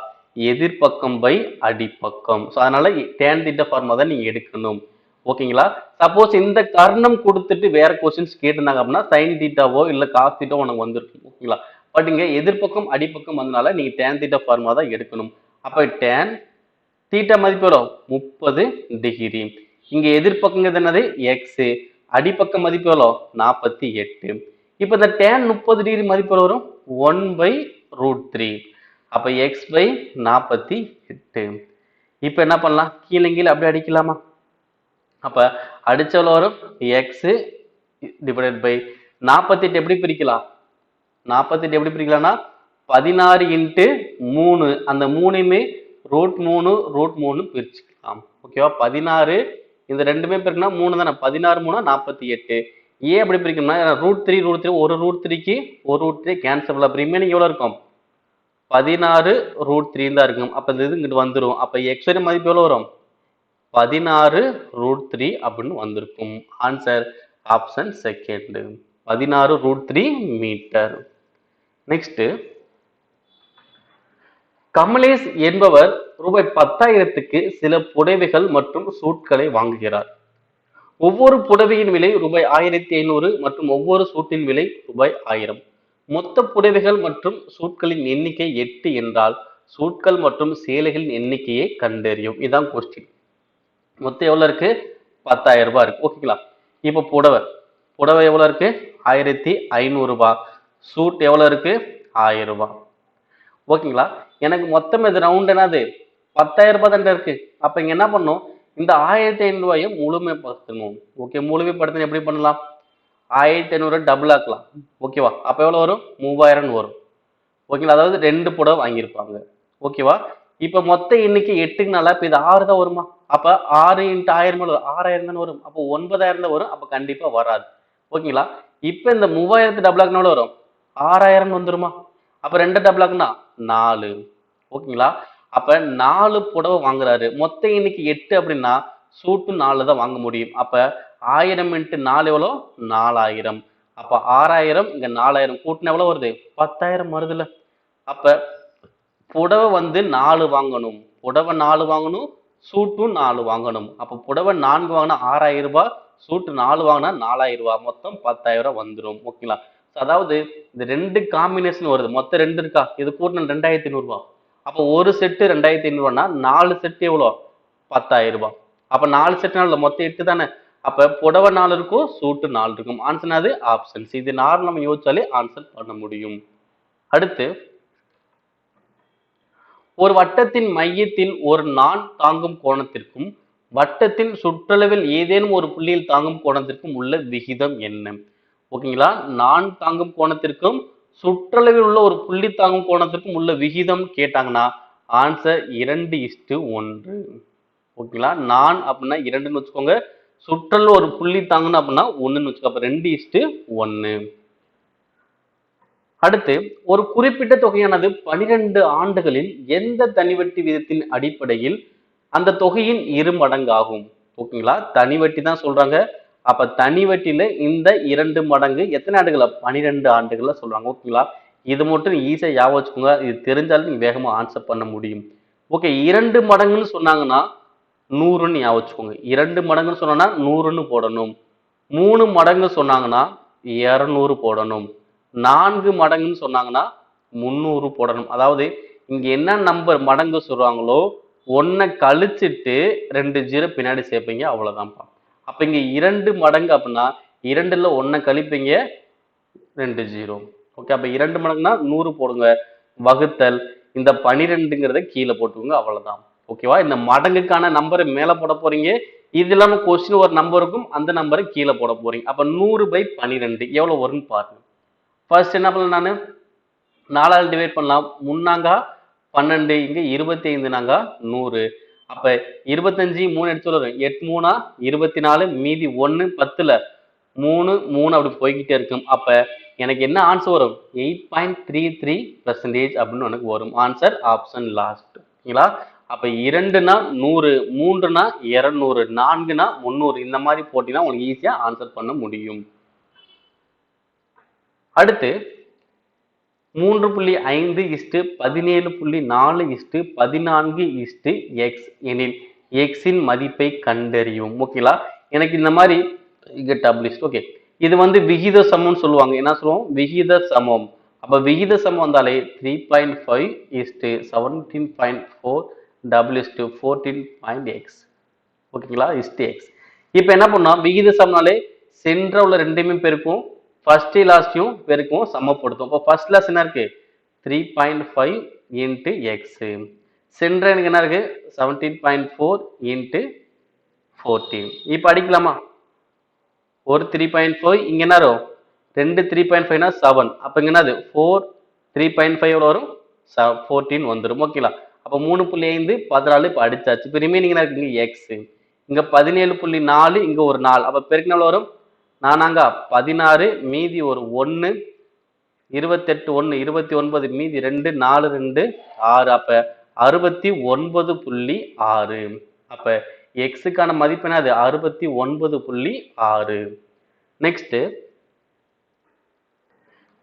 எதிர்ப்பக்கம் பை அடிப்பக்கம். ஸோ அதனால tan தீட்டா ஃபார்முலா தான் நீங்க எடுக்கணும். ஓகேங்களா? சப்போஸ் இந்த கர்ணம் கொடுத்துட்டு வேற கொஸ்டின்ஸ் கேட்டிருந்தாங்க அப்படின்னா சைன் தீட்டாவோ இல்ல காஸ் தீட்டாவோ உனக்கு வந்திருக்கும். ஓகேங்களா? பட் இங்க எதிர்ப்பக்கம் அடிப்பக்கம் வந்தனால நீங்க tan தீட்டா ஃபார்முலா தான் எடுக்கணும். அப்ப tan தீட்டா மதிப்பு எவ்வளோ? 30 டிகிரி. இங்க எதிர்ப்பக்கங்கிறது என்னது? எக்ஸ். அடிப்பக்க மதிப்பு எவ்வளோ? 48. இப்ப இந்த tan 30 டிகிரி மதிப்பு எவ்வளோ வரும்? 1/√3. அப்ப எக்ஸ் பை 48. இப்ப என்ன பண்ணலாம்? கீழே கீழே அப்படியே அடிக்கலாமா? அப்ப அடிச்ச எவ்வளோ வரும்? எக்ஸ் டிவைடட் பை 48 எப்படி பிரிக்கலாம்? 48 எப்படி பிரிக்கலாம்னா 16 இன்ட்டு 3, அந்த மூணுமே √3 பிரிச்சுக்கலாம். ஓகேவா? 16 இந்த ரெண்டுமே பிரிக்கனா 3 தானே. 16 3 48. ஏன் அப்படி பிரிக்கணும்னா √3 ஒரு √3க்கு ஒரு √3 கேன்சல். அப்ப ரிமைனிங் எவ்வளவு இருக்கும்? 16√3 தான் இருக்கும். அப்ப இந்த இது இங்கிட்டு வந்துடும். அப்ப எக்ஸ் மதிப்பு எவ்வளவு வரும்? 16√3 அப்படின்னு வந்திருக்கும். Answer option second, 16√3 metre. Next, Kamlesh என்பவர் ரூபாய் 10,000க்கு சில புடவைகள் மற்றும் சூட்களை வாங்குகிறார். ஒவ்வொரு புடவையின் விலை ரூபாய் 1,500 மற்றும் ஒவ்வொரு சூட்டின் விலை ரூபாய் 1000. மொத்த புடவைகள் மற்றும் சூட்களின் எண்ணிக்கை 8 என்றால் சூட்கள் மற்றும் சேலைகளின் எண்ணிக்கையை கண்டறியும். இதான் கொஸ்டின். மொத்தம் எவ்வளவு இருக்கு? 10,000 ரூபாய் இருக்கு. ஓகேங்களா? இப்ப புடவை எவ்வளவு இருக்கு? 1,500 ரூபாய். சூட் எவ்வளவு இருக்கு? 1000 ரூபாய். ஓகேங்களா? எனக்கு மொத்தம் இது ரவுண்ட் என்னது? 10,000 ரூபாய் தான் இருக்கு. அப்ப இங்க என்ன பண்ணும்? இந்த 1,500 ரூபாயை முழுமைப்படுத்தணும். ஓகே, முழுமைப்படுத்தணும் எப்படி பண்ணலாம்? 1,500 டபுள் ஆக்கலாம். ஓகேவா? அப்ப எவ்வளவு வரும்? 3000 வரும். ஓகேங்களா? அதாவது 2 புடவை வாங்கியிருப்பாங்க. ஓகேவா? இப்ப மொத்த எண்ணிக்கை 8க்குனால இப்ப இது 6 தான் வருமா? அப்ப 6 × 1000 6000 தானே வரும். அப்போ 9,000 தான் வரும். அப்ப கண்டிப்பா வராது. ஓகேங்களா? இப்ப இந்த 3000 டபுள் ஆக்குனா எவ்வளவு வரும்? 6000 வந்துருமா? அப்ப 2 டபுள் ஆக்குனா 4. ஓகேங்களா? அப்ப 4 புடவை வாங்குறாரு. மொத்த எண்ணிக்கை 8 அப்படின்னா சூட்டு 4 தான் வாங்க முடியும். அப்ப 1000 × 4 எவ்வளோ? 4000. அப்ப 6000 இங்க 4000 கூட்டினா எவ்வளவு வருது? 10,000 வருதுல்ல. அப்ப புடவை வந்து 4 வாங்கணும். புடவை 4 வாங்கணும். சூட்டும் 4 வாங்கணும். அப்ப புடவை 4 வாங்கினா 6,000 ரூபாய். சூட்டு 4 வாங்கினா 4,000 ரூபாய். மொத்தம் 10,000 வந்துடும். ஓகேங்களா? அதாவது இந்த 2 காம்பினேஷன் வருது. மொத்தம் 2 இருக்கா? இது கூட்டினா 2,500 ரூபாய். அப்ப ஒரு செட்டு 2,500 ரூபாய்னா 4 செட்டு எவ்வளோ? 10,000 ரூபாய். அப்ப 4 செட்டுனால மொத்தம் 8 தானே. அப்ப புடவை 4 இருக்கும், சூட்டு 4 இருக்கும். ஆன்சர் அது ஆப்ஷன்ஸ். இது நார்மல் நம்ம யோசிச்சாலே ஆன்சர் பண்ண முடியும். அடுத்து, ஒரு வட்டத்தின் மையத்தில் ஒரு நான் தாங்கும் கோணத்திற்கும் வட்டத்தின் சுற்றளவில் ஏதேனும் ஒரு புள்ளியில் தாங்கும் கோணத்திற்கும் உள்ள விகிதம் என்ன? ஓகேங்களா? நான் தாங்கும் கோணத்திற்கும் சுற்றளவில் உள்ள ஒரு புள்ளி தாங்கும் கோணத்திற்கும் உள்ள விகிதம் கேட்டாங்கன்னா ஆன்சர் 2:1. ஓகேங்களா? நான் அப்படின்னா 2ன்னு வச்சுக்கோங்க. சுற்றளவு ஒரு புள்ளி தாங்கணும் அப்படின்னா 1ன்னு வச்சுக்கோங்க. அப்ப 2:1. அடுத்து, ஒரு குறிப்பிட்ட தொகையானது 12 ஆண்டுகளில் எந்த தனிவட்டி விகிதத்தின் அடிப்படையில் அந்த தொகையின் 2 மடங்காகும்? ஓகேங்களா? தனிவட்டி தான் சொல்றாங்க. அப்ப தனிவட்டியில இந்த 2 மடங்கு எத்தனை ஆண்டுகள? 12 ஆண்டுகள்ல சொல்றாங்க. ஓகேங்களா? இது மட்டும் ஈஸியா ஞாபகம் வச்சுக்கோங்க. இது தெரிஞ்சாலும் நீங்க வேகமா ஆன்சர் பண்ண முடியும். ஓகே, 2 மடங்குன்னு சொன்னாங்கன்னா 100ன்னு ஞாபகம் வச்சுக்கோங்க. 2 மடங்குன்னு சொன்னா 100ன்னு போடணும். 3 மடங்கு சொன்னாங்கன்னா 200 போடணும். 4 மடங்குன்னு சொன்னாங்கன்னா 300 போடணும். அதாவது இங்க என்ன நம்பர் மடங்கு சொல்றாங்களோ 1 கழிச்சிட்டு 2 0 பின்னாடி சேர்ப்பீங்க, அவ்வளவுதான்ப்பா. அப்ப இங்க 2 மடங்கு அப்படின்னா 2ல 1 கழிப்பீங்க, 2 0. ஓகே, அப்ப 2 மடங்குனா 100 போடுங்க, வகுத்தல் இந்த 12ங்கிறத கீழே போட்டுக்கோங்க, அவ்வளவுதான். ஓகேவா? இந்த மடங்குக்கான நம்பரை மேல போட போறீங்க. இது இல்லாம கொஸ்டின் ஒரு நம்பர் இருக்கும், அந்த நம்பரை கீழே போட போறீங்க. அப்ப 100/12 எவ்வளவு வரும்னு பாருங்க. ஃபர்ஸ்ட் என்ன பண்ணலாம், நானு 4ஆல் டிவைட் பண்ணலாம். 3 12, இங்க 25 100. அப்ப 25 3 எடுத்து வரும், 8 3 24, மீதி 1 10ல 3 3 அப்படி போய்கிட்டே இருக்கும். அப்ப எனக்கு என்ன ஆன்சர் வரும்? 8.33% அப்படின்னு எனக்கு வரும். Answer option last. ஓகேங்களா? அப்ப 2னா 100, 3னா 200, 4னா 300, இந்த மாதிரி போட்டீங்கன்னா உங்களுக்கு ஈஸியா ஆன்சர் பண்ண முடியும். அடுத்து 3.5:17.4:14x எனில் எக்ஸின் மதிப்பை கண்டறியும். ஓகேங்களா? எனக்கு இந்த மாதிரி ஓகே, இது வந்து விகித சமம்னு சொல்லுவாங்க. என்ன சொல்லுவோம்? விகித சமம். அப்ப விகித சமம் வந்தாலே 3.5:17.4 ஓகேங்களா? எக்ஸ். இப்ப என்ன பண்ணா விகித சமம்னாலே சென்ற உள்ள ரெண்டையுமே பெருக்கும், ஃபர்ஸ்ட் லாஸ்டையும் பெருக்கும், சமப்படுத்தும். அப்போ ஃபர்ஸ்ட் லாஸ் என்ன இருக்கு? 3.5 into x. சென்ற எனக்கு என்ன இருக்கு? 17.4 into 14. இப்ப அடிக்கலாமா? ஒரு 3.5 இங்க என்ன வரும்? 2 3.5னா 7. அப்ப இங்க என்னது? 4 3.5 எவ்வளவு வரும்? 14 வந்துரும். ஓகேங்களா? அப்ப 3.5 14 இப்ப அடிச்சாச்சு. இப்ப ரிமைனிங் என்ன இருக்கு? x. இங்க 17.4, இங்க ஒரு 4. அப்ப பெருக்கினா எவ்வளவு வரும்? 4 16, மீதி ஒரு 1, 28 1 29, மீதி 2 4 2 6. அப்ப 69.6. அப்ப எக்ஸுக்கான மதிப்பு என்னது? 69.6. நெக்ஸ்ட்,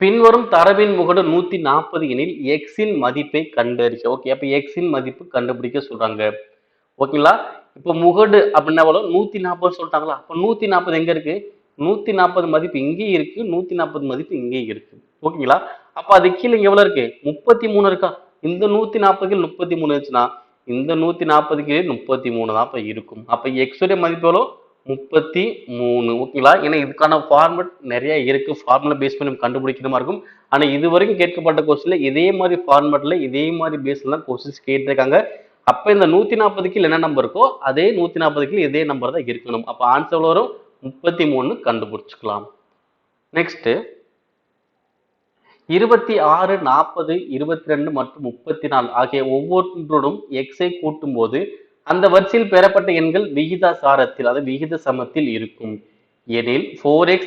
பின்வரும் தரவின் முகடு 140 எனில் எக்ஸின் மதிப்பை கண்டறிக. ஓகே, அப்ப எக்ஸின் மதிப்பு கண்டுபிடிக்க சொல்றாங்க. ஓகேங்களா? இப்ப முகடு அப்படின்னா 140 சொல்லிட்டாங்களா? அப்ப 140 எங்க இருக்கு? 140 மதிப்பு இங்கேயும் இருக்கு, 140 மதிப்பு இங்கேயும் இருக்கு. ஓகேங்களா? அப்ப அது கீழே எவ்வளவு இருக்கு? 33 இருக்கா? இந்த 140 33 இருந்துச்சுன்னா இந்த 140 33 தான் இருக்கும். அப்ப எக்ஸ் உடைய மதிப்பு எவ்வளோ? 33. ஓகேங்களா? ஏன்னா இதுக்கான ஃபார்மெட் நிறைய இருக்கு, ஃபார்முலா பேஸ் பண்ணி கண்டுபிடிக்கிற மாதிரி இருக்கும். ஆனா இது வரைக்கும் கேட்கப்பட்ட கொஸ்டின்ல இதே மாதிரி ஃபார்மெட்ல இதே மாதிரி பேஸ்ல தான் கொஸ்டின்ஸ் கேட்டிருக்காங்க. அப்ப இந்த 140 என்ன நம்பர் இருக்கோ அதே 140 இதே நம்பர் தான் இருக்கணும். அப்ப ஆன்சர் வரும் 33 கண்டுபிடிச்சுக்கலாம். நெக்ஸ்ட் 26, 40, 22 மற்றும் 34 ஆகிய ஒவ்வொன்றுடன் எக்ஸை கூட்டும் போது அந்த வரிசையில் பெறப்பட்ட எண்கள் விகிதாசாரத்தில், அதாவது விகித சமத்தில் இருக்கும் எனில் 4x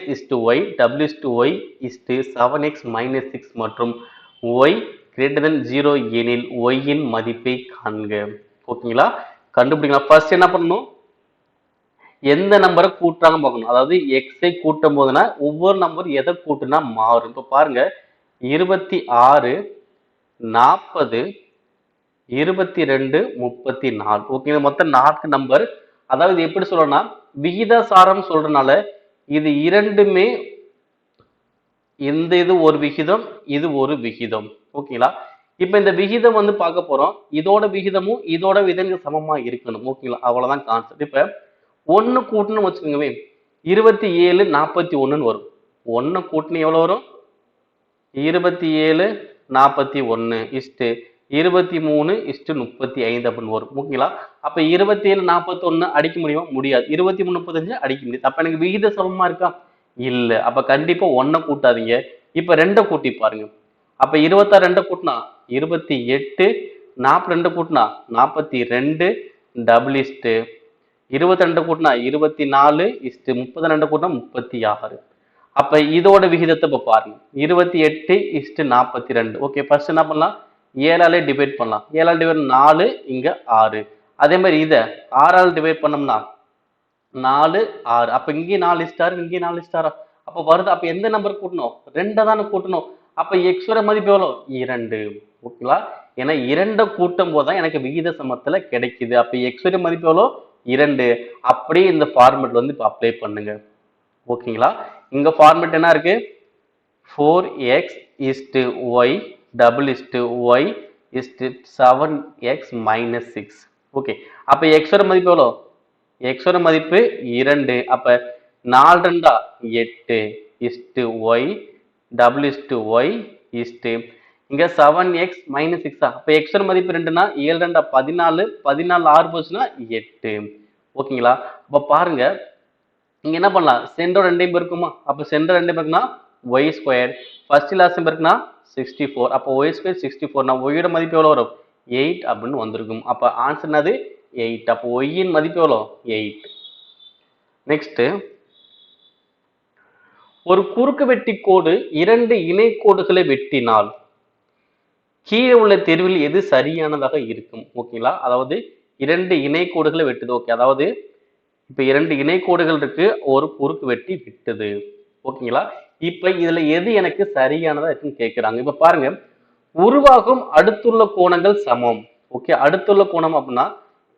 y, w y 7x - 6 மற்றும் y greater than 0 எனில் y இன் மதிப்பை காண்க. ஓகேங்களா? கண்டுபிடிக்கலாம். ஃபர்ஸ்ட் என்ன பண்ணணும்? எந்த நம்பரை கூட்டுறாங்க பார்க்கணும். அதாவது எக்ஸை கூட்டும் போதுனா ஒவ்வொரு நம்பர் எதை கூட்டுனா மாறும். இப்ப பாருங்க, 26, 40, 22, 34. ஓகே, மொத்தம் 4 நம்பர். அதாவது எப்படி சொல்லணும்னா விகிதாசாரம் சொல்றதுனால இது இரண்டுமே, இந்த இது ஒரு விகிதம், இது ஒரு விகிதம். ஓகேங்களா? இப்ப இந்த விகிதம் வந்து பார்க்க போறோம். இதோட விகிதமும் இதோட விகிதம் சமமா இருக்கணும். ஓகேங்களா? அவ்வளவுதான் கான்செப்ட். இப்ப 1 கூட்டணும் வச்சுக்கோங்க, 27 41 வரும். 1 கூட்டணும் எவ்வளவு வரும்? 27 41 23 35 அப்படின்னு வரும். ஓகேங்களா? அப்ப 27 41 அடிக்க முடியுமா? முடியாது. 23 35 அடிக்க முடியாது. அப்ப எனக்கு விகித சமமா இருக்கா? இல்ல. அப்ப கண்டிப்பா 1 கூட்டாதீங்க. இப்ப 2 கூட்டி பாருங்க. அப்ப 26 2 கூட்டினா 28, 42 கூட்டினா 42, டபுள் 22 கூட்டினா 24, 32 கூட்டினா 36. அப்ப இதோட விகிதத்தை இப்ப பாருங்க, 28:42. ஓகே, ஃபர்ஸ்ட் என்ன பண்ணலாம்? 7ஆலே டிவைட் பண்ணலாம். 7ஆல் டிவைட் 4, இங்க 6. அதே மாதிரி இத 6ஆல் டிவைட் பண்ணோம்னா 4 6. அப்ப இங்கே 4 ஸ்டார், இங்கே 4 ஸ்டாரா? அப்ப வருது. அப்ப எந்த நம்பர் கூட்டணும்? 2 தானே கூட்டணும். அப்ப எக்ஸ் ஓட மதிப்பு எவ்வளவு? 2. ஓகேங்களா? ஏன்னா 2 கூட்டும் போதுதான் எனக்கு விகித சமத்துல கிடைக்குது. அப்ப எக்ஸ் ஓட மதிப்பு எவ்வளவு? 2. அப்படியே இந்த ஃபார்மெட் வந்து இப்ப அப்ளை பண்ணுங்க. ஓகேங்களா? இங்க ஃபார்மேட் என்ன இருக்கு? 4x is to y double is to y is to 7x minus 6. Okay, அப்ப x ஓட மதிப்பு எவ்வளோ? x ஓட மதிப்பு 2. அப்ப 4 2 8 is to y double is to y is to இங்க 7x minus 6. அப்ப x ஓட மதிப்பு 2னா 7 2 14, 14 6 போச்சுன்னா 8. ஓகேங்களா? அப்ப பாருங்க, இங்க என்ன பண்ணலாம்? சென்டர் ரெண்டையும் பெருக்குமா? அப்ப சென்டர் ரெண்டையும் பெருக்குனா y ஸ்கொயர், ஃபர்ஸ்ட் லாஸ்ட் பெருக்குனா 64. அப்போ y ஸ்கொயர் 64 னா y யோட மதிப்பு எவ்வளவு வரும்? 8 அப்படின்னு வந்திருக்கும். அப்ப ஆன்சர் என்னது? 8. அப்போ y இன் மதிப்பு எவ்வளவு? 8. நெக்ஸ்ட், ஒரு குறுக்கு வெட்டி கோடு இரண்டு இணை கோடுகளை வெட்டினால் கீழே உள்ள தேர்வில் எது சரியானதாக இருக்கும்? ஓகேங்களா? அதாவது இரண்டு இணை கோடுகளை வெட்டுது. ஓகே, அதாவது இப்ப இரண்டு இணை கோடுகள் இருக்கு, ஒரு குறுக்கு வெட்டி விட்டது. ஓகேங்களா? இப்ப இதுல எது எனக்கு சரியானதா இருக்குன்னு கேட்கிறாங்க. இப்ப பாருங்க, உருவாகும் அடுத்துள்ள கோணங்கள் சமம். ஓகே, அடுத்துள்ள கோணம் அப்படின்னா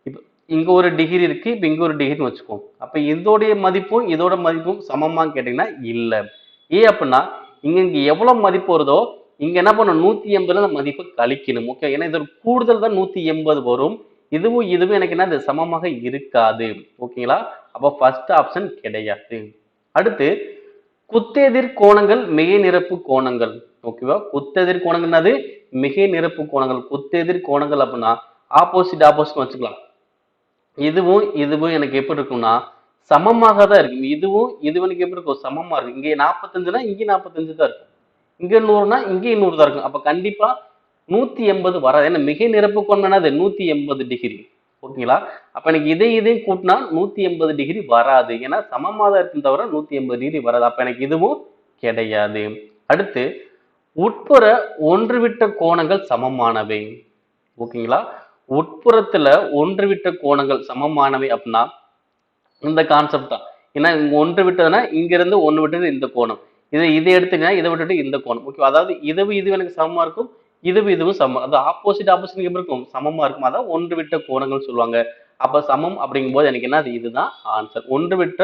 இப்ப இங்க ஒரு டிகிரி இருக்கு, இப்ப இங்க ஒரு டிகிரின்னு வச்சுக்கோம். அப்ப இதோடைய மதிப்பும் இதோட மதிப்பும் சமமான்னு கேட்டீங்கன்னா இல்ல. ஏன் அப்படின்னா இங்க எவ்வளவு மதிப்பு வருதோ இங்க என்ன பண்ணும்? 180 மதிப்பு கழிக்கணும். ஓகே, ஏன்னா இதோட கூடுதல் தான் 180 வரும். இதுவும் இதுவும் எனக்கு என்ன சமமாக இருக்காது. ஓகேங்களா? அப்ப ஃபர்ஸ்ட் ஆப்ஷன் கிடையாது. அடுத்து, குத்தெதிர் கோணங்கள் மிகை நிரப்பு கோணங்கள். ஓகேவா? குத்தெதிர் கோணங்கள் என்னது? மிகை நிரப்பு கோணங்கள். குத்தெதிர் கோணங்கள் அப்படின்னா ஆப்போசிட் ஆப்போசிட் வச்சுக்கலாம். இதுவும் இதுவும் எனக்கு எப்படி இருக்கும்னா சமமாக தான் இருக்கும். இதுவும் இதுவும் எனக்கு எப்படி இருக்கும்? சமமா இருக்கும். இங்க 45னா இங்க 45 தான் இருக்கும். இங்க 100னா இங்க 100 தான் இருக்கும். அப்ப கண்டிப்பா 180 வராது. ஏன்னா மிகை நிரப்பு கோணம் என்னது? 180 டிகிரி. ஓகேங்களா? அப்ப எனக்கு இதையும் கூட்டினா 180 டிகிரி வராது. ஏன்னா சமமாக தான் இருக்கும் தவிர 180 டிகிரி வராது. அப்ப எனக்கு இதுவும் கிடையாது. அடுத்து, உட்புற ஒன்றுவிட்ட கோணங்கள் சமமானவை. ஓகேங்களா? உட்புறத்துல ஒன்றுவிட்ட கோணங்கள் சமமானவை அப்படின்னா இந்த கான்செப்ட் தான். ஏன்னா இங்க ஒன்று விட்டதுன்னா இங்க இருந்து ஒன்று விட்டது இந்த கோணம், இதை எடுத்துக்கிட்டா இதை விட்டுட்டு இந்த கோணம். ஓகே, அதாவது இது எனக்கு சமமா இருக்கும், இதுவும் சமம். அது ஆப்போசிட் ஆப்போசிட் எப்படி இருக்கும்? சமமா இருக்கும். அதான் ஒன்று விட்ட கோணங்கள் சொல்லுவாங்க. அப்ப சமம் அப்படிங்கும் போது எனக்கு என்ன? அது இதுதான் ஆன்சர். ஒன்று விட்ட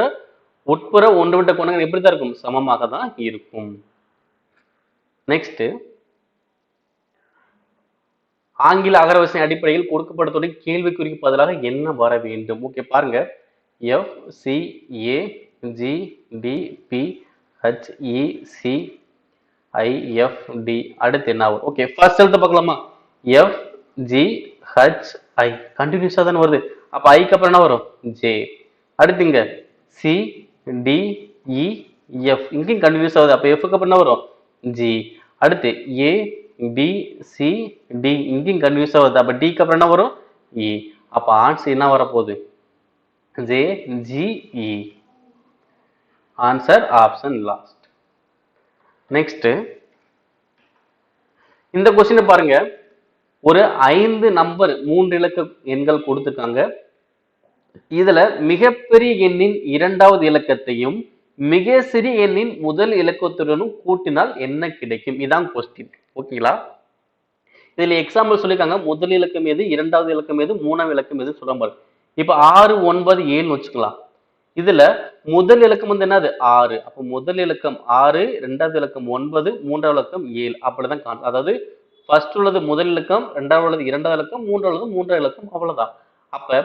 உட்புற ஒன்று விட்ட கோணங்கள் எப்படிதான் இருக்கும்? சமமாக தான் இருக்கும். நெக்ஸ்ட், ஆங்கில அகரவரிசை அடிப்படையில் கொடுக்கப்பட்ட கேள்விக்குறிக்கு பதிலாக என்ன வர வேண்டும்? ஓகே, பாருங்க, F C A G D B H E C I F D. அடுத்து என்ன வரும்? ஓகே, ஃபர்ஸ்ட் எழுத்து பார்க்கலாமா? எஃப் ஜி ஹெச் ஐ கண்டினியூஸா தானே வருது. அப்ப ஐக்கு அப்புறம் என்ன வரும்? ஜே. அடுத்து இங்க சி டி இ எஃப், இங்கேயும் கண்டினியூஸ் ஆகுது. அப்ப எஃப்க்கு அப்புறம் என்ன வரும்? ஜி. அடுத்து ஏ பி சி டி, இங்கேயும் கன்ஃபியூஸ் ஆகுது. அப்ப டிக்கு அப்புறம் என்ன வரும்? இ. அப்ப ஆன்சர் என்ன வரப்போகுது? J G E. Answer option last. Next, இந்த கொஸ்டின் பாருங்க, ஒரு 5 நம்பர் 3 இலக்க எண்கள் கொடுத்துருக்காங்க. இதுல மிகப்பெரிய எண்ணின் இரண்டாவது இலக்கத்தையும் மிக சிறிய எண்ணின் முதல் இலக்கத்துடனும் கூட்டினால் என்ன கிடைக்கும்? இதான் கொஸ்டின். ஓகேங்களா? இதுல எக்ஸாம்பிள் சொல்லிருக்காங்க. முதல் இலக்கம் எது, இரண்டாவது இலக்கம் எது, மூணாவது இலக்கம் எது சொல்ல பாரு. இப்ப 6 9 7 வச்சுக்கலாம். இதுல முதல் இலக்கம் வந்து என்னது? 6. அப்ப முதல் இலக்கம் 6, இரண்டாவது இலக்கம் 9, மூன்றாவது இலக்கம் 7. அப்படிதான். அதாவது ஃபர்ஸ்ட் உள்ளது முதல் இலக்கம், இரண்டாவது உள்ளது இரண்டாவது இலக்கம், மூன்றாவது இலக்கம், அவ்வளவுதான். அப்ப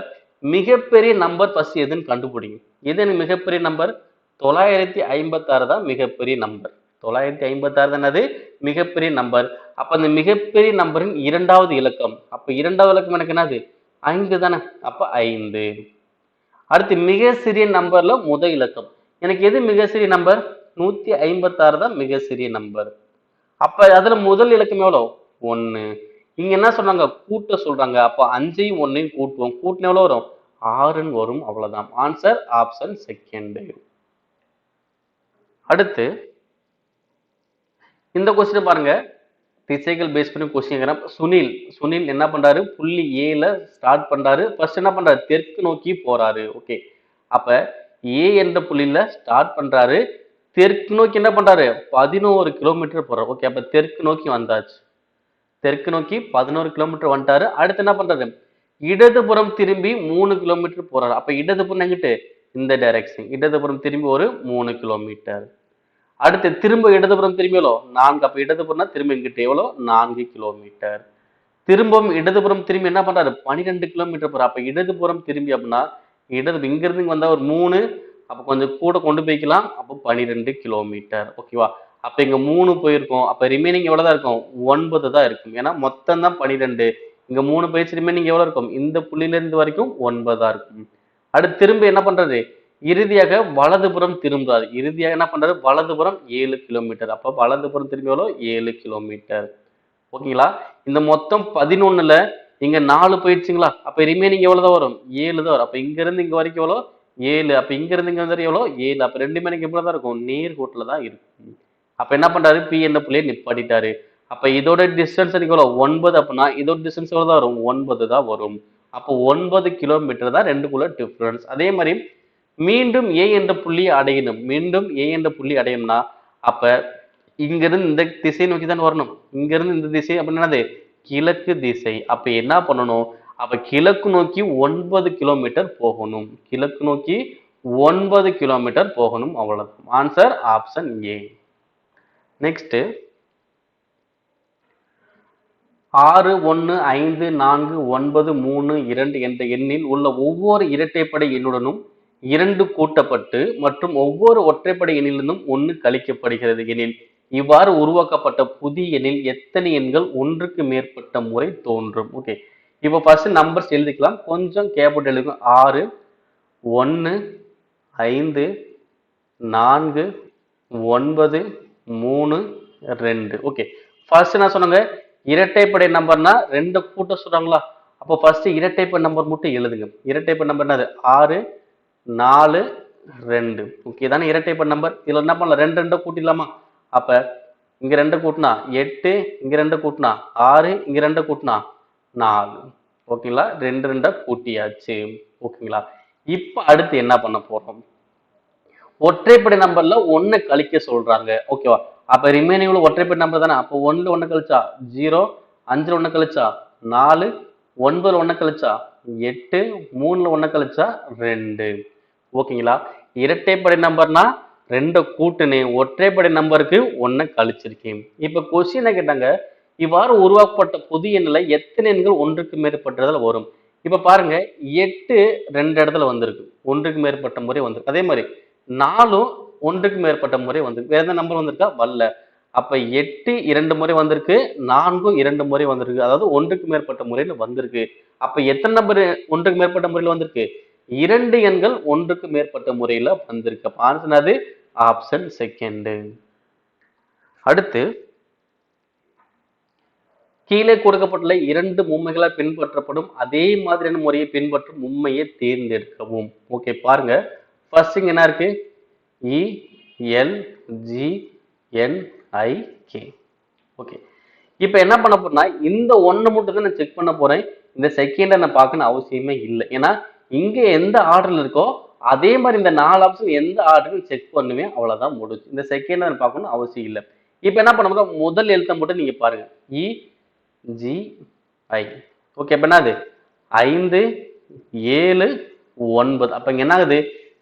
மிகப்பெரிய நம்பர் ஃபர்ஸ்ட் எதுன்னு கண்டுபிடிங்க. எது எனக்கு மிகப்பெரிய நம்பர்? 956 தான் மிகப்பெரிய நம்பர். 956 என்னது? மிகப்பெரிய நம்பர். அப்ப அந்த மிகப்பெரிய நம்பரின் இரண்டாவது இலக்கம், அப்ப இரண்டாவது இலக்கம் எனக்கு என்னது? 5 தானே. அப்ப 5. அடுத்து மிக சிறிய நம்பர்ல முதல் இலக்கம், எனக்கு எது மிக சிறிய நம்பர்? 156 தான் மிக சிறிய நம்பர். அப்ப அதுல முதல் இலக்கம் எவ்வளவு? 1. இங்க என்ன சொன்னாங்க? கூட்ட சொல்றாங்க. அப்ப 5ஐயும் 1ஐயும் கூட்டுவோம். கூட்டின எவ்வளவு வரும்? 6ன்னு வரும். அவ்வளவுதான். Answer option second. அடுத்து இந்த கொஸ்டின் பாருங்க, திசைகள் பேஸ் பண்ணி கொஸ்டின். சுனில் என்ன பண்றாரு? புள்ளி ஏல ஸ்டார்ட் பண்றாரு. ஃபர்ஸ்ட் என்ன பண்றாரு? தெற்கு நோக்கி போறாரு. ஓகே, அப்ப ஏ என்ற புள்ளியில ஸ்டார்ட் பண்றாரு. தெற்கு நோக்கி என்ன பண்றாரு? 11 கிலோமீட்டர் போறாரு. ஓகே, அப்ப தெற்கு நோக்கி வந்தாச்சு. தெற்கு நோக்கி 11 கிலோமீட்டர் வந்துட்டாரு. அடுத்து என்ன பண்றாரு? இடதுபுறம் திரும்பி 3 கிலோமீட்டர் போறாரு. அப்ப இடதுபுறம் எங்கிட்டு? இந்த டைரக்ஷன் இடதுபுறம் திரும்பி ஒரு 3 கிலோமீட்டர். அடுத்து திரும்ப இடதுபுறம் திரும்பி எவ்வளோ 4. அப்ப இடதுபுறம்னா திரும்ப இங்கிட்ட எவ்வளோ 4 கிலோமீட்டர். திரும்பவும் இடதுபுறம் திரும்பி என்ன பண்றாரு 12 கிலோமீட்டர் போறாரு. அப்ப இடதுபுறம் திரும்பி அப்படின்னா இங்கிருந்து இங்க வந்தா ஒரு 3, அப்ப கொஞ்சம் கூட கொண்டு போய்க்கலாம். அப்போ 12 கிலோமீட்டர். ஓகேவா? அப்ப இங்க 3 போயிருக்கும். அப்ப ரிமைனிங் எவ்வளவுதான் இருக்கும் 9 தான் இருக்கும். ஏன்னா மொத்தம் தான் 12. இங்க 3 போயிடுச்சு, ரிமைனிங் எவ்வளவு இருக்கும் இந்த புள்ளியில இருந்து வரைக்கும் 9 தான் இருக்கும். அடுத்து திரும்ப என்ன பண்றது இறுதியாக வலதுபுறம் திரும்புறாரு. இறுதியாக என்ன பண்றாரு வலதுபுறம் 7 கிலோமீட்டர். அப்ப வலதுபுறம் திரும்பி எவ்வளோ 7 கிலோமீட்டர். ஓகேங்களா? இந்த மொத்தம் 11ல இங்க 4 போயிடுச்சுங்களா? அப்ப ரிமைனிங் எவ்வளவுதான் வரும் 7 தான் வரும். அப்ப இங்க இருந்து இங்க வரைக்கும் எவ்வளோ 7. அப்ப இங்க இருந்து இங்க வந்து எவ்வளோ 7. அப்ப ரெண்டுமே எனக்கு எவ்வளவு தான் இருக்கும் நேர்கோட்டுல தான் இருக்கும். அப்ப என்ன பண்றாரு பி என்ற புள்ளியை நிப்பாட்டிட்டாரு. அப்ப இதோட டிஸ்டன்ஸ் எனக்கு எவ்வளவு 9 அப்படின்னா இதோட டிஸ்டன்ஸ் எவ்வளவு தான் வரும் 9 தான் வரும். அப்போ 9 கிலோமீட்டர் தான் ரெண்டுக்குள்ள டிஃபரன்ஸ். அதே மாதிரி மீண்டும் ஏ என்ற புள்ளி அடையணும். மீண்டும் ஏ என்ற புள்ளி அடையணும்னா அப்ப இங்கிருந்து இந்த திசை நோக்கி தான் வரணும். இங்கிருந்து இந்த திசை அப்படின்னா என்னது கிழக்கு திசை. அப்ப என்ன பண்ணணும் அப்ப கிழக்கு நோக்கி 9 கிலோமீட்டர் போகணும். கிழக்கு நோக்கி 9 கிலோமீட்டர் போகணும். அவ்வளவுதான். Answer option A. நெக்ஸ்ட் 6, 1, 5, 4, 9, 3, 2 என்ற எண்ணில் உள்ள ஒவ்வொரு இரட்டைப்படை எண்ணுடனும் 2 கூட்டப்பட்டு மற்றும் ஒவ்வொரு ஒற்றைப்படை எண்ணிலிருந்தும் 1 கழிக்கப்படுகிறது எனில் இவ்வாறு உருவாக்கப்பட்ட புதிய எண்ணில் எத்தனை எண்கள் ஒன்றுக்கு மேற்பட்ட முறை தோன்றும்? ஓகே, இப்போ ஃபர்ஸ்ட் நம்பர்ஸ் எழுதிக்கலாம். கொஞ்சம் கேபிட்டல் எழுதுங்க. 6, 1, 5, 4, 9, 3, 2. ஓகே, ஃபர்ஸ்ட் நான் சொன்னாங்க இரட்டைப்படை நம்பர்னா 2 கூட்ட சொல்றாங்களா? அப்போ ஃபர்ஸ்ட் இரட்டைப்படை நம்பர் மட்டும் எழுதுங்க. இரட்டைப்படை நம்பர் என்னது 6, 4, 2. ஓகே தானே இரட்டைப்படை நம்பர். இதுல என்ன பண்ணலாம் 2 2 கூட்டிடலாமா? அப்ப இங்க 2 கூட்டினா 8, இங்க 2 கூட்டினா 6, இங்க 2 கூட்டினா 4. ஓகேங்களா? 2 2 கூட்டியாச்சு. ஓகேங்களா? இப்ப அடுத்து என்ன பண்ண போறோம் ஒற்றைப்படை நம்பர்ல 1 கழிக்க சொல்றாங்க. ஓகேவா? அப்ப ரிமைனிங் ஒற்றைப்படை நம்பர் தானே. அப்போ 1ல 1 கழிச்சா 0, 5ல 1 கழிச்சா 4, 9ல 1 கழிச்சா 8, 3ல 1 கழிச்சா 2. ஓகேங்களா? இரட்டைப்படை நம்பர்னா 2 கூட்டுனேன், ஒற்றைப்படை நம்பருக்கு 1 கழிச்சிருக்கேன். இப்ப கொஸ்டின் கேட்டாங்க இவ்வாறு உருவாக்கப்பட்ட புதிய எண்ணில எத்தனை எண்கள் ஒன்றுக்கு மேற்பட்டதுல வரும்? இப்ப பாருங்க 8 2 இடத்துல வந்திருக்கு, ஒன்றுக்கு மேற்பட்ட முறை வந்திருக்கு. அதே மாதிரி 4ம் ஒன்றுக்கு மேற்பட்ட முறை வந்திருக்கு. வேற எந்த நம்பர் வந்திருக்கா வரல. அப்ப 8 2 முறை வந்திருக்கு, 4ம் 2 முறை வந்திருக்கு. அதாவது ஒன்றுக்கு மேற்பட்ட முறையில வந்திருக்கு. அப்ப எத்தனை நம்பர் ஒன்றுக்கு மேற்பட்ட முறையில வந்திருக்கு 2 எண்கள் ஒன்றுக்கு மேற்பட்ட முறையில வந்திருக்கு. அப்ப ஆன்சர் அது ஆப்ஷன் செகண்ட். அடுத்து கீழே கொடுக்கப்பட்டுள்ள 2 மும்மைகளால் பின்பற்றப்படும் அதே மாதிரியான முறையை பின்பற்றும் மும்மையை தேர்ந்தெடுக்கவும். ஓகே பாருங்க, ஃபர்ஸ்ட் இங்க என்ன இருக்கு இ எல் ஜி என் ஐ கே. ஓகே, இப்போ என்ன பண்ண போறேன்னா இந்த ஒன்னு மட்டும் தான் நான் செக் பண்ண போறேன். இந்த செகண்டை நான் பார்க்கணும் அவசியமே இல்லை. ஏன்னா இங்க எந்த ஆர்டர்ல இருக்கோ அதே மாதிரி இந்த 4 ஆப்ஷன் எந்த ஆர்டர்னு செக் பண்ணுவேன். அவ்வளவுதான் முடிஞ்சு. இந்த செகண்டை நான் பார்க்கணும் அவசியம் இல்லை. இப்போ என்ன பண்ண போறோம் முதல் எழுத்தை மட்டும் நீங்க பாருங்க இ ஜி ஐ. ஓகே, அப்ப என்னது 5 7 9. அப்ப இங்க என்ன ஆகுது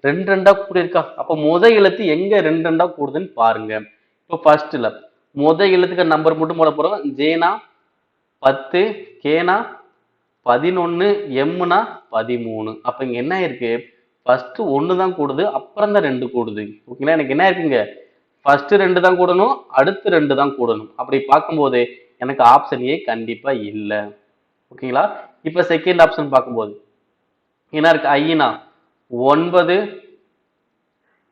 2 2 கூடி இருக்கா? அப்ப முதல் எழுத்து எங்க 2 2 கூடுதுன்னு பாருங்க. இப்போ ஃபர்ஸ்ட்ல முதல் எழுத்துக்கு நம்பர் மட்டும் போட போறோம். ஜேனா 10, கேனா 11, எம்னா 13. அப்ப இங்க என்ன இருக்கு ஃபர்ஸ்ட் 1 தான் கூடுது, அப்புறம் தான் 2 கூடுது. ஓகேங்களா? எனக்கு என்ன இருக்குங்க ஃபர்ஸ்ட் 2 தான் கூடணும், அடுத்து 2 தான் கூடணும். அப்படி பார்க்கும்போது எனக்கு ஆப்ஷன் ஏ கண்டிப்பா இல்லை. ஓகேங்களா? இப்ப செகண்ட் ஆப்ஷன் பார்க்கும்போது என்ன இருக்கு ஐனா 9,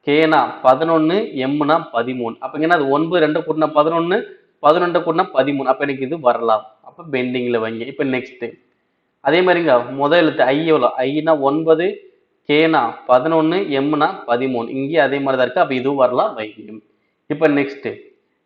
கேனா 11, எம்னா 13. அப்ப என்ன 9 2 கூட்டினா 11, 11 கூட்டினா 13. அப்ப எனக்கு இது வரலாம். அப்ப பெண்டிங்ல வைங்க. இப்ப நெக்ஸ்ட் அதே மாதிரிங்க முதல் எழுத்து ஐ எவ்வளோ ஐனா 9, கேனா 11, எம்னா 13. இங்கேயும் அதே மாதிரி தான் இருக்கு. அப்ப இதுவும் வரலாம் வைங்க. இப்ப நெக்ஸ்ட்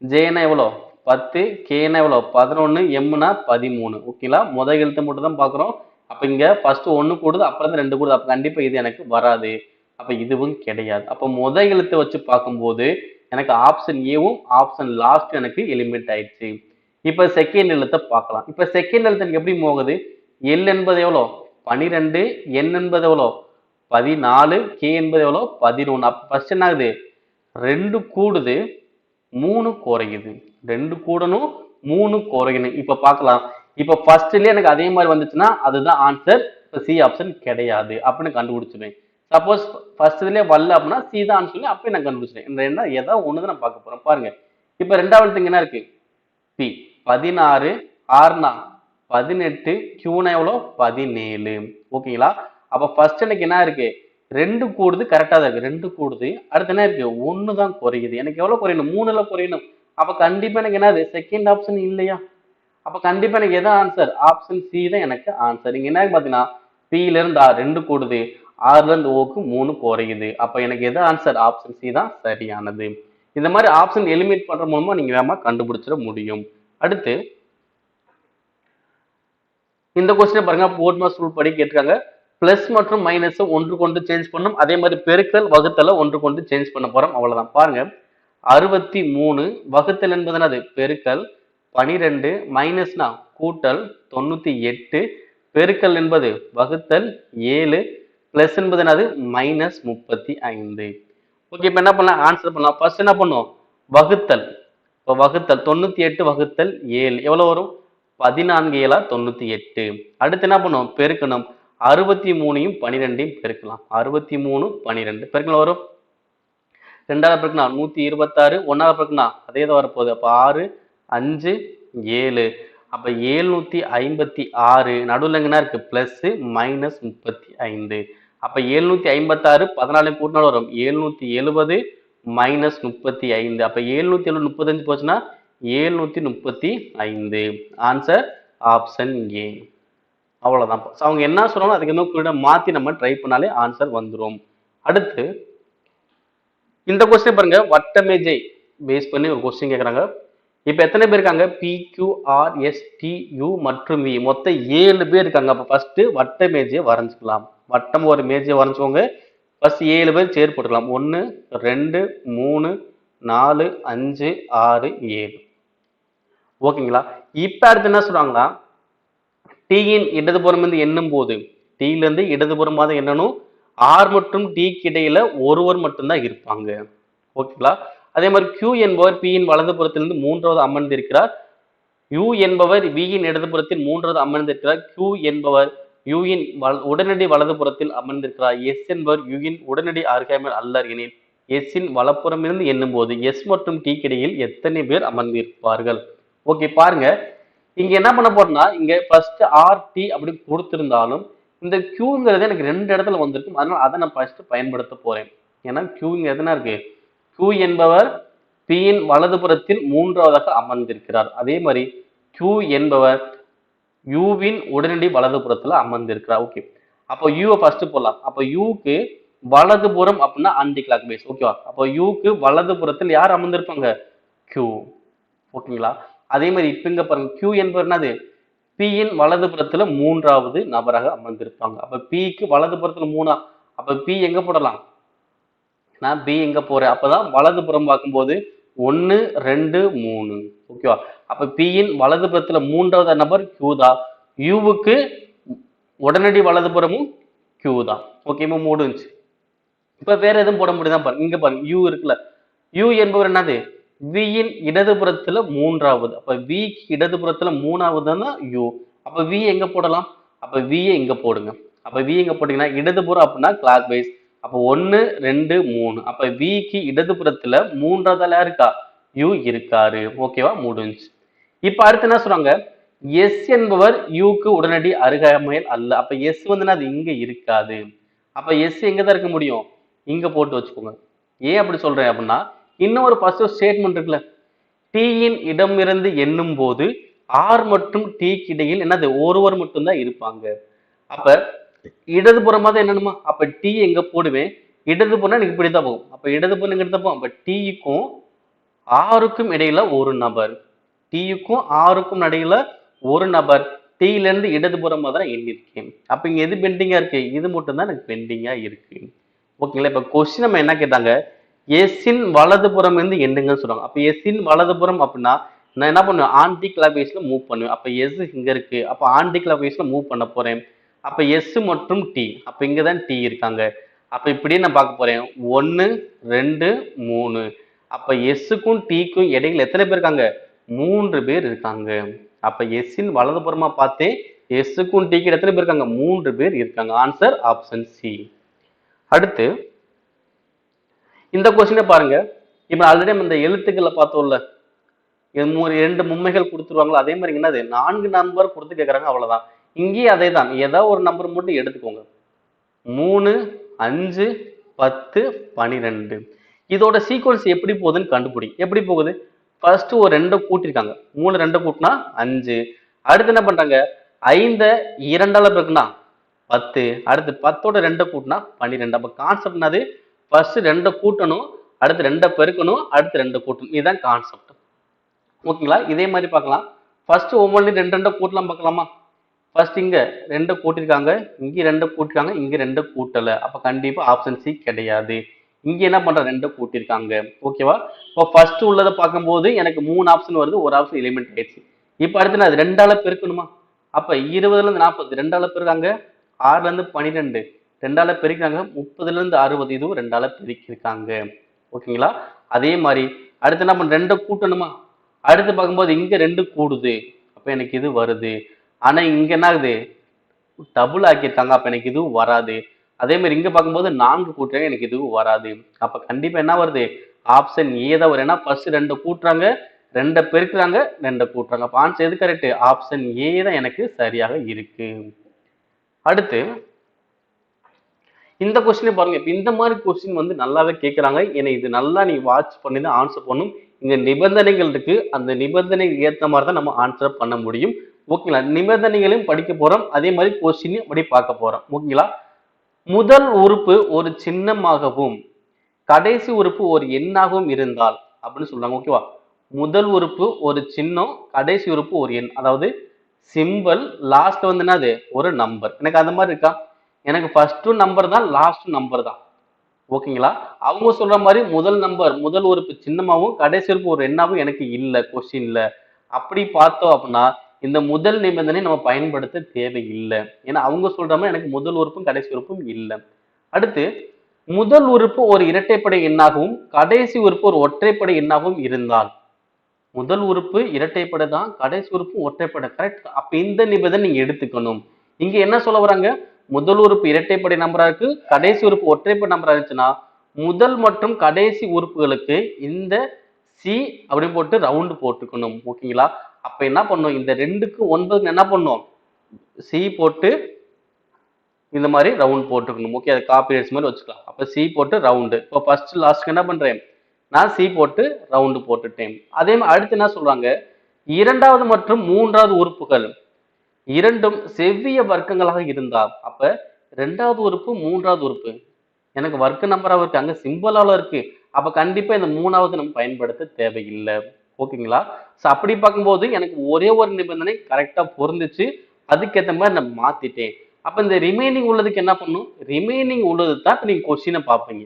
ஜேனா எவ்வளோ 10, கேனா எவ்வளோ 11, எம்னா 13. ஓகேங்களா? முதல் எழுத்து மட்டும் தான் பார்க்குறோம். அப்ப இங்க ஃபர்ஸ்ட் 1 கூடுது, அப்புறம் தான் 2 கூடுது. அப்ப கண்டிப்பா இது எனக்கு வராது. அப்ப இதுவும் கிடையாது. அப்ப முதல் எழுத்தை வச்சு பார்க்கும்போது எனக்கு ஆப்ஷன் ஏவும் ஆப்ஷன் லாஸ்ட் எனக்கு எலிமினேட் ஆயிடுச்சு. இப்ப செகண்ட் எழுத்தை பார்க்கலாம். இப்ப செகண்ட் எழுத்து எனக்கு எப்படி போகுது எல் என்பது எவ்வளோ 12, என் என்பது எவ்வளோ 14, k என்பது எவ்வளவு 11. அப்ப ஃபர்ஸ்ட் என்ன ஆகுது, 2 கூடுது 3 குறையுது, 2 கூடணும் 3 குறையணும். இப்ப பார்க்கலாம். இப்ப ஃபர்ஸ்ட்லயே எனக்கு அதே மாதிரி வந்துச்சுன்னா அதுதான் ஆன்சர். சி ஆப்ஷன் கிடையாது அப்படின்னு கண்டுபிடிச்சிருவேன். சப்போஸ் ஃபர்ஸ்ட்லயே வரல அப்படின்னா சி தான் ஆன்சர், அப்பயே நான் கண்டுபிடிச்சிருவேன். இந்த என்ன ஏதோ ஒண்ணுதான் நான் பார்க்க போறோம் பாருங்க. இப்ப ரெண்டாவது திங் என்ன இருக்கு, பி 16, ஆர்னா 18, கியூனா எவ்வளோ 17. ஓகேங்களா? அப்ப ஃபர்ஸ்ட் எனக்கு என்ன இருக்கு, 2 கூடுது கரெக்டா தான் இருக்கு, 2 கூடுது. அடுத்து என்ன இருக்கு, 1 தான் குறையுது. எனக்கு எவ்வளவு குறையணும், 3ல குறையணும். அப்ப கண்டிப்பா எனக்கு என்னது, செகண்ட் ஆப்ஷன் இல்லையா? அப்ப கண்டிப்பா எனக்கு எது ஆன்சர், ஆப்ஷன் சி தான் எனக்கு ஆன்சர். இங்க என்ன பாத்தீங்கன்னா பில இருந்து ஆர் 2 கூடுது, ஆர்ல இருந்து ஓக்கு 3 குறையுது. அப்ப எனக்கு எது ஆன்சர், ஆப்ஷன் சி தான் சரியானது. இந்த மாதிரி ஆப்ஷன் எலிமினேட் பண்ற மூலமா நீங்க வேகமா கண்டுபிடிச்சிட முடியும். அடுத்து இந்த கொஸ்டின் பாருங்க, போர்ட் மாஸ் ரூல் படி கேட்டிருக்காங்க. பிளஸ் மற்றும் மைனஸ் ஒன்று கொண்டு சேஞ்ச் பண்ணும், அதே மாதிரி பெருக்கல் வகுத்தல ஒன்று கொண்டு சேஞ்ச் பண்ண போறோம். அவ்வளவுதான். பாருங்க, 63 வகுத்தல் என்பது அது பெருக்கல், 12 மைனஸ்னா கூட்டல், 98 பெருக்கல் என்பது வகுத்தல் 7 பிளஸ் என்பது என்னது மைனஸ் 35. ஓகே, இப்ப என்ன பண்ணலாம், ஆன்சர் பண்ணலாம். ஃபர்ஸ்ட் என்ன பண்ணும், வகுத்தல். இப்போ வகுத்தல் 98 வகுத்தல் 7 எவ்வளவு வரும், 14 7 98. அடுத்து என்ன பண்ணும், பெருக்கணும். 63யும் 12யும் பெருக்கலாம். 63 12 பெருக்கலாம் வரும். ரெண்டாவது பெருக்கணும் 126, ஒன்னாவது பெருக்கணும் அதே தான் வரப்போகுது. அப்ப 6 5 7, அப்ப 756. நடுவில் எங்கன்னா இருக்கு பிளஸ் மைனஸ் 35. அப்ப 756 14 கூட்டினாலும் வரும் 770 மைனஸ் 35. அப்ப 770 35 போச்சுன்னா 735. Answer option A. அவ்வளவுதான். அவங்க என்ன சொல்றாங்களோ அதுக்கு இன்னும் மாத்தி நம்ம ட்ரை பண்ணாலே ஆன்சர் வந்துடும். அடுத்து இந்த கொஸ்டின் பாருங்க, வட்டமேஜை பேஸ் பண்ணி ஒரு கொஸ்டின் கேட்கறாங்க. இப்ப எத்தனை பேர் இருக்காங்க, P Q R S T U மற்றும் வி, மொத்தம் 7 பேர் இருக்காங்க. அப்ப ஃபர்ஸ்ட் வட்ட மேஜையை வரைஞ்சுக்கலாம். வட்டம் ஒரு மேஜையை வரைஞ்சுக்கோங்க. ஃபர்ஸ்ட் 7 பேர் சேர் போட்டுக்கலாம். 1 2 3 4 5 6 7. ஓகேங்களா? இப்ப அடுத்து என்ன சொல்றாங்களா, டீயின் இடதுபுறம் இருந்து எண்ணும் போது, டீல இருந்து இடதுபுறமாக எண்ணணும். ஆர் மற்றும் டிக்கு இடையில ஒருவர் மட்டும்தான் இருப்பாங்க. ஓகேங்களா? அதே மாதிரி Q என்பவர் பியின் வலதுபுறத்திலிருந்து மூன்றாவது அமர்ந்திருக்கிறார். U என்பவர் வியின் இடதுபுறத்தில் மூன்றாவது அமர்ந்திருக்கிறார். Q என்பவர் யூயின் உடனடி வலதுபுறத்தில் அமர்ந்திருக்கிறார். எஸ் என்பவர் யூயின் உடனடி அருகாமையில் அல்லர் எனில் எஸ்ஸின் வலப்புறம் இருந்து எண்ணும் போது எஸ் மற்றும் டி இடையில் எத்தனை பேர் அமர்ந்திருப்பார்கள்? ஓகே, பாருங்க, இங்க என்ன பண்ண போறோம்னா, இங்க ஃபர்ஸ்ட் ஆர் டி அப்படி கொடுத்திருந்தாலும் இந்த கியூங்கிறது எனக்கு 2 இடத்துல வந்திருக்கும். அதனால அதை நான் ஃபர்ஸ்ட் பயன்படுத்த போறேன். ஏன்னா கியூங்க எதுனா இருக்கு, Q என்பவர் பியின் வலதுபுறத்தில் மூன்றாவதாக அமர்ந்திருக்கிறார். அதே மாதிரி Q என்பவர் யூவின் உடனடி வலதுபுறத்துல அமர்ந்திருக்கிறார். ஓகே, அப்போ யூவை ஃபர்ஸ்ட் போடலாம். அப்போ யூக்கு வலதுபுறம் அப்படின்னா ஆன்டி கிளாக் வைஸ். ஓகேவா? அப்போ யூக்கு வலதுபுறத்தில் யார் அமர்ந்திருப்பாங்க, Q. ஓகேங்களா? அதே மாதிரி இப்ப இங்க பாருங்க, Q என்பவர் என்னது, பியின் வலதுபுறத்துல மூன்றாவது நபராக அமர்ந்திருப்பாங்க. அப்ப பிக்கு வலதுபுறத்துல 3, அப்ப பி எங்க போடலாம், நான் பி எங்க போறேன், அப்பதான் வலதுபுறம் பார்க்கும்போது 1 2 3. ஓகேவா? அப்ப பியின் வலதுபுறத்துல மூன்றாவது நபர் Q தான். யூவுக்கு உடனடி வலதுபுறமும் Q தான். ஓகேவா? முடிஞ்சு. இப்ப வேற எதுவும் போட முடியுதா பாருங்க. இங்க பாருங்க, யூ இருக்குல்ல, யூ என்பவர் என்னது, வியின் இடதுபுறத்துல மூன்றாவது. அப்ப விக்கு இடதுபுறத்துல மூணாவது தான் யூ. அப்ப வி எங்க போடலாம், அப்ப வி எங்க போடுங்க. அப்ப வி எங்க போட்டீங்கன்னா இடதுபுறம் அப்படின்னா கிளாக் வைஸ். அப்ப 1 2 3. அப்ப விக்கு இடதுபுறத்துல மூன்றாவதுல இருக்கா, யூ இருக்காரு. ஓகேவா? முடிஞ்சு. இப்ப அடுத்து என்ன சொல்றாங்க, எஸ் என்பவர் யூக்கு உடனடி அருகாமையில் அல்ல. அப்ப எஸ் வந்து அது இங்க இருக்காது. அப்ப எஸ் எங்க தான் இருக்க முடியும், இங்க போட்டு வச்சுக்கோங்க. ஏன் அப்படி சொல்றேன் அப்படின்னா, இன்னொரு ஃபர்ஸ்ட் ஸ்டேட்மெண்ட் இருக்குல்ல, டீயின் இடமிருந்து எண்ணும் போது ஆர் மற்றும் டிக்கு இடையில் என்னது ஒருவர் மட்டும்தான் இருப்பாங்க. அப்ப இடதுபுறமா தான் என்னணுமா, அப்ப டி எங்க போடுவேன், இடதுபுறம் எனக்கு இப்படித்தான் போகும். அப்ப இடதுபுறம் எங்க போகும், அப்ப டிக்கும் ஆருக்கும் இடையில ஒரு நபர், டிக்கும் ஆருக்கும் இடையில ஒரு நபர், டீல இருந்து இடதுபுறமா தான் எண்ணிருக்கேன். அப்ப இங்க எது பெண்டிங்கா இருக்கு, இது மட்டும் தான் எனக்கு பெண்டிங்கா இருக்கு. ஓகேங்களா? இப்ப கொஸ்டின் நம்ம என்ன கேட்டாங்க, எஸ்ஸின் வலதுபுறம் இருந்து எண்ணுங்கன்னு சொல்றாங்க. அப்ப எஸ்ஸின் வலதுபுறம் அப்படின்னா நான் என்ன பண்ணுவேன், ஆன்டி கிளாக் வைஸ்ல மூவ் பண்ணுவேன். அப்ப எஸ் இங்க இருக்கு, அப்ப ஆன்டி கிளாக் வைஸ்ல மூவ் பண்ண போறேன். அப்ப எஸ் மற்றும் டி, அப்ப இங்கதான் டி இருக்காங்க. அப்ப இப்படியே நான் பார்க்க போறேன். 1 2 3. அப்ப எஸ்ஸுக்கும் டிக்கும் இடையில எத்தனை பேர் இருக்காங்க? 3 பேர் இருக்காங்க. அப்ப எஸ்ஸின் வலதுபுறமா பார்த்தேன், எஸ்ஸுக்கும் டிக்கு எத்தனை பேர் இருக்காங்க? 3 பேர் இருக்காங்க. Answer option C. அடுத்து இந்த கொஸ்டினை பாருங்க. இப்ப ஆல்ரெடி நம்ம இந்த எழுத்துக்களை பார்த்தோம்ல, இரண்டு மும்மைகள் கொடுத்துருவாங்களா, அதே மாதிரி என்னது 4 நம்பர் கொடுத்து கேட்கறாங்க, அவ்வளவுதான். இங்கேயும் அதே தான், ஏதாவது ஒரு நம்பர் மட்டும் எடுத்துக்கோங்க. 3 5 10 12. இதோட சீக்வன்ஸ் எப்படி போகுதுன்னு கண்டுபிடி. எப்படி போகுது? ஃபர்ஸ்ட் ஒரு 2 கூட்டிருக்காங்க, 3 2 கூட்டினா 5. அடுத்து என்ன பண்றாங்க? 5 2ஆல பெருக்குனா 10. அடுத்து 10ஓட 2 கூட்டினா 12. அப்ப கான்செப்ட் என்னது? ஃபர்ஸ்ட் 2 கூட்டணும், அடுத்து 2 பெருக்கணும், அடுத்து 2 கூட்டணும். இதுதான் கான்செப்ட். ஓகேங்களா? இதே மாதிரி பார்க்கலாம். ஃபர்ஸ்ட் ஒவ்வொன்றையும் 2 2 கூட்டலாம் பார்க்கலாமா? ஃபர்ஸ்ட் இங்க 2 கூட்டிருக்காங்க, இங்க 2 கூட்டிருக்காங்க, இங்க 2 கூட்டல. அப்ப கண்டிப்பா ஆப்ஷன் சி கிடையாது. இங்க என்ன பண்ற? 2 கூட்டிருக்காங்க. ஓகேவா? இப்போ ஃபர்ஸ்ட் உள்ளதை பார்க்கும்போது எனக்கு 3 ஆப்ஷன் வருது, ஒரு ஆப்ஷன் எலிமெண்ட் ஆயிடுச்சு. இப்போ அடுத்து நான் 2ஆல பெருக்கணுமா? அப்ப 20ல இருந்து 40, 2ஆல பெருக்காங்க. 6ல இருந்து 12, 2ஆல பெருக்காங்க. 30ல இருந்து 60, இதுவும் 2ஆல பெருக்கிருக்காங்க. ஓகேங்களா? அதே மாதிரி அடுத்து என்ன பண்ண? 2 கூட்டணுமா? அடுத்து பார்க்கும்போது இங்க 2 கூடுது, அப்ப எனக்கு இது வருது. ஆனா இங்க என்ன ஆகுது? டபுள் ஆக்கியிருக்காங்க, அப்ப எனக்கு இதுவும் வராது. அதே மாதிரி இங்க பார்க்கும்போது 4 கூட்டுறாங்க, எனக்கு இதுவும் வராது. அப்ப கண்டிப்பா என்ன வருது? ஆப்ஷன் ஏ தான் வரும். ஏன்னா ஃபர்ஸ்ட் 2 கூட்டுறாங்க, 2 பெருக்குறாங்க, 2 கூட்டுறாங்க. அப்ப ஆன்சர் எது கரெக்ட்? ஆப்ஷன் ஏ தான் எனக்கு சரியாக இருக்கு. அடுத்து இந்த கொஸ்டின் பாருங்க. இப்ப இந்த மாதிரி கொஸ்டின் வந்து நல்லாவே கேட்கறாங்க. ஏன்னா இது நல்லா நீ வாட்ச் பண்ணி தான் ஆன்சர் பண்ணும். இங்க நிபந்தனைகள் இருக்கு, அந்த நிபந்தனைக்கு ஏற்ற மாதிரி தான் நம்ம ஆன்சர் பண்ண முடியும். ஓகேங்களா? நிபந்தனைகளையும் படிக்க போறோம், அதே மாதிரி கொஸ்டினையும் அப்படி பார்க்க போறோம். ஓகேங்களா? முதல் உறுப்பு ஒரு சின்னமாகவும் கடைசி உறுப்பு ஒரு எண்ணாகவும் இருந்தால் அப்படின்னு சொல்றாங்க. ஓகேவா? முதல் உறுப்பு ஒரு சின்னம், கடைசி உறுப்பு ஒரு எண். அதாவது சிம்பிள், லாஸ்ட் வந்து என்னது? ஒரு நம்பர். எனக்கு அந்த மாதிரி இருக்கா? எனக்கு ஃபர்ஸ்ட் நம்பர் தான், லாஸ்ட் நம்பர் தான். ஓகேங்களா? அவங்க சொல்ற மாதிரி முதல் நம்பர், முதல் உறுப்பு சின்னமாவும் கடைசி உறுப்பு ஒரு எண்ணாவும் எனக்கு இல்ல கொஸ்டின்ல. அப்படி பார்த்தோம் அப்படின்னா இந்த முதல் நிபந்தனை நம்ம பயன்படுத்த தேவையில்லை. ஏன்னா அவங்க சொல்ற மாதிரி எனக்கு முதல் உறுப்பும் கடைசி உறுப்பும் இல்லை. அடுத்து முதல் உறுப்பு ஒரு இரட்டைப்படை எண்ணாகவும் கடைசி உறுப்பு ஒரு ஒற்றைப்படை எண்ணாகவும் இருந்தால், முதல் உறுப்பு இரட்டைப்படை தான், கடைசி உறுப்பு ஒற்றைப்படை. கரெக்ட்? அப்ப இந்த நிபந்தனை நீங்க எடுத்துக்கணும். இங்க என்ன சொல்ல வராங்க? முதல் உறுப்பு இரட்டைப்படை நம்பரா இருக்கு, கடைசி உறுப்பு ஒற்றைப்படை நம்பரா இருந்துச்சுன்னா முதல் மற்றும் கடைசி உறுப்புகளுக்கு இந்த சி அப்படி போட்டு ரவுண்ட் போட்டுக்கணும். ஓகேங்களா? அப்ப என்ன பண்ணும்? இந்த 2க்கு 9 என்ன பண்ணும்? சி போட்டு இந்த மாதிரி ரவுண்ட் போட்டுக்கணும். ஓகே, அது காப்பி அடிச்ச மாதிரி வச்சுக்கலாம். அப்ப சி போட்டு ரவுண்டு. இப்போ ஃபர்ஸ்ட் லாஸ்ட்க்கு என்ன பண்றேன்? நான் சி போட்டு ரவுண்டு போட்டுட்டேன். அதே மாதிரி அடுத்து என்ன சொல்றாங்க? இரண்டாவது மற்றும் மூன்றாவது உறுப்புகள் இரண்டும் செவ்விய வர்க்கங்களாக இருந்தால், அப்ப ரெண்டாவது உறுப்பு மூன்றாவது உறுப்பு எனக்கு வர்க்க நம்பரா இருக்கு, அங்க சிம்பிளால இருக்கு. அப்ப கண்டிப்பா இந்த மூணாவது நம்ம பயன்படுத்த தேவையில்லை. ஓகேங்களா? சோ அப்படி பார்க்கும்போது எனக்கு ஒரே ஒரு நிபந்தனை கரெக்டா பொருந்துச்சு, அதுக்கேற்ற மாதிரி நான் மாத்திட்டேன். அப்ப இந்த ரிமைனிங் உள்ளதுக்கு என்ன பண்ணும்? ரிமைனிங் உள்ளது தான் நீங்க கொஸ்டினை பார்ப்பீங்க.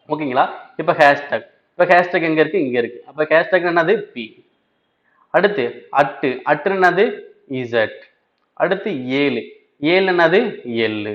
ஓகேங்களா? இப்ப ஹேஷ்டாக், இப்ப ஹேஷ்டாக் எங்க இருக்கு? இங்க இருக்கு. அப்ப ஹேஷ்டாக் என்னது? பி. அடுத்து அட்டு, அட்டு என்னது? இசட். அடுத்து ஏழு, ஏழு என்னது? எல்லு.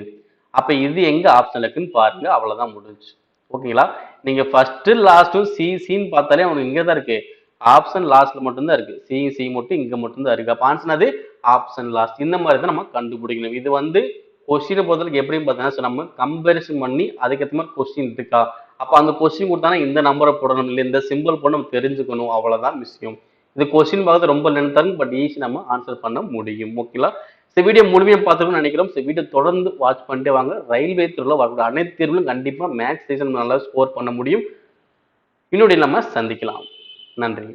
அப்ப இது எங்க ஆப்ஷன் இருக்குன்னு பாருங்க, அவ்வளவுதான் முடிஞ்சு. ஓகேங்களா? நீங்க ஃபர்ஸ்ட் லாஸ்டும் சி சின்னு பார்த்தாலே உங்களுக்கு இங்க தான் இருக்கு. ஆப்ஷன் லாஸ்ட்ல மட்டும்தான் இருக்கு. சி சி மட்டும் இங்க மட்டும் தான் இருக்கு. அப்ப ஆன்சர் அது ஆப்ஷன் லாஸ்ட். இந்த மாதிரி தான் நம்ம கண்டுபிடிக்கணும். இது வந்து கொஸ்டினை பொறுத்தவரைக்கும் எப்படின்னு பார்த்தீங்கன்னா நம்ம கம்பேரிசன் பண்ணி அதுக்கேற்ற மாதிரி கொஸ்டின் இருக்கா, அப்ப அந்த கொஸ்டின் கொடுத்தானா இந்த நம்பரை போடணும், இல்லை இந்த சிம்பிள் போட நம்ம தெரிஞ்சுக்கணும். அவ்வளவுதான் விஷயம். இது கொஸ்டின் பார்க்கறது ரொம்ப லென்த்தா இருக்கும், பட் ஈஸி நம்ம ஆன்சர் பண்ண முடியும். ஓகேங்களா? இந்த வீடியோ முழுமையாக பார்த்துக்கணும்னு நினைக்கிறோம். இந்த வீடியோ தொடர்ந்து வாட்ச் பண்ணிட்டே வாங்க. ரயில்வே தேர்வில் வரக்கூடிய அனைத்து தேர்வுகளும் கண்டிப்பா மேக்ஸ் சீசன் நல்லா ஸ்கோர் பண்ண முடியும். இன்னொரு நம்ம சந்திக்கலாம். நன்றி.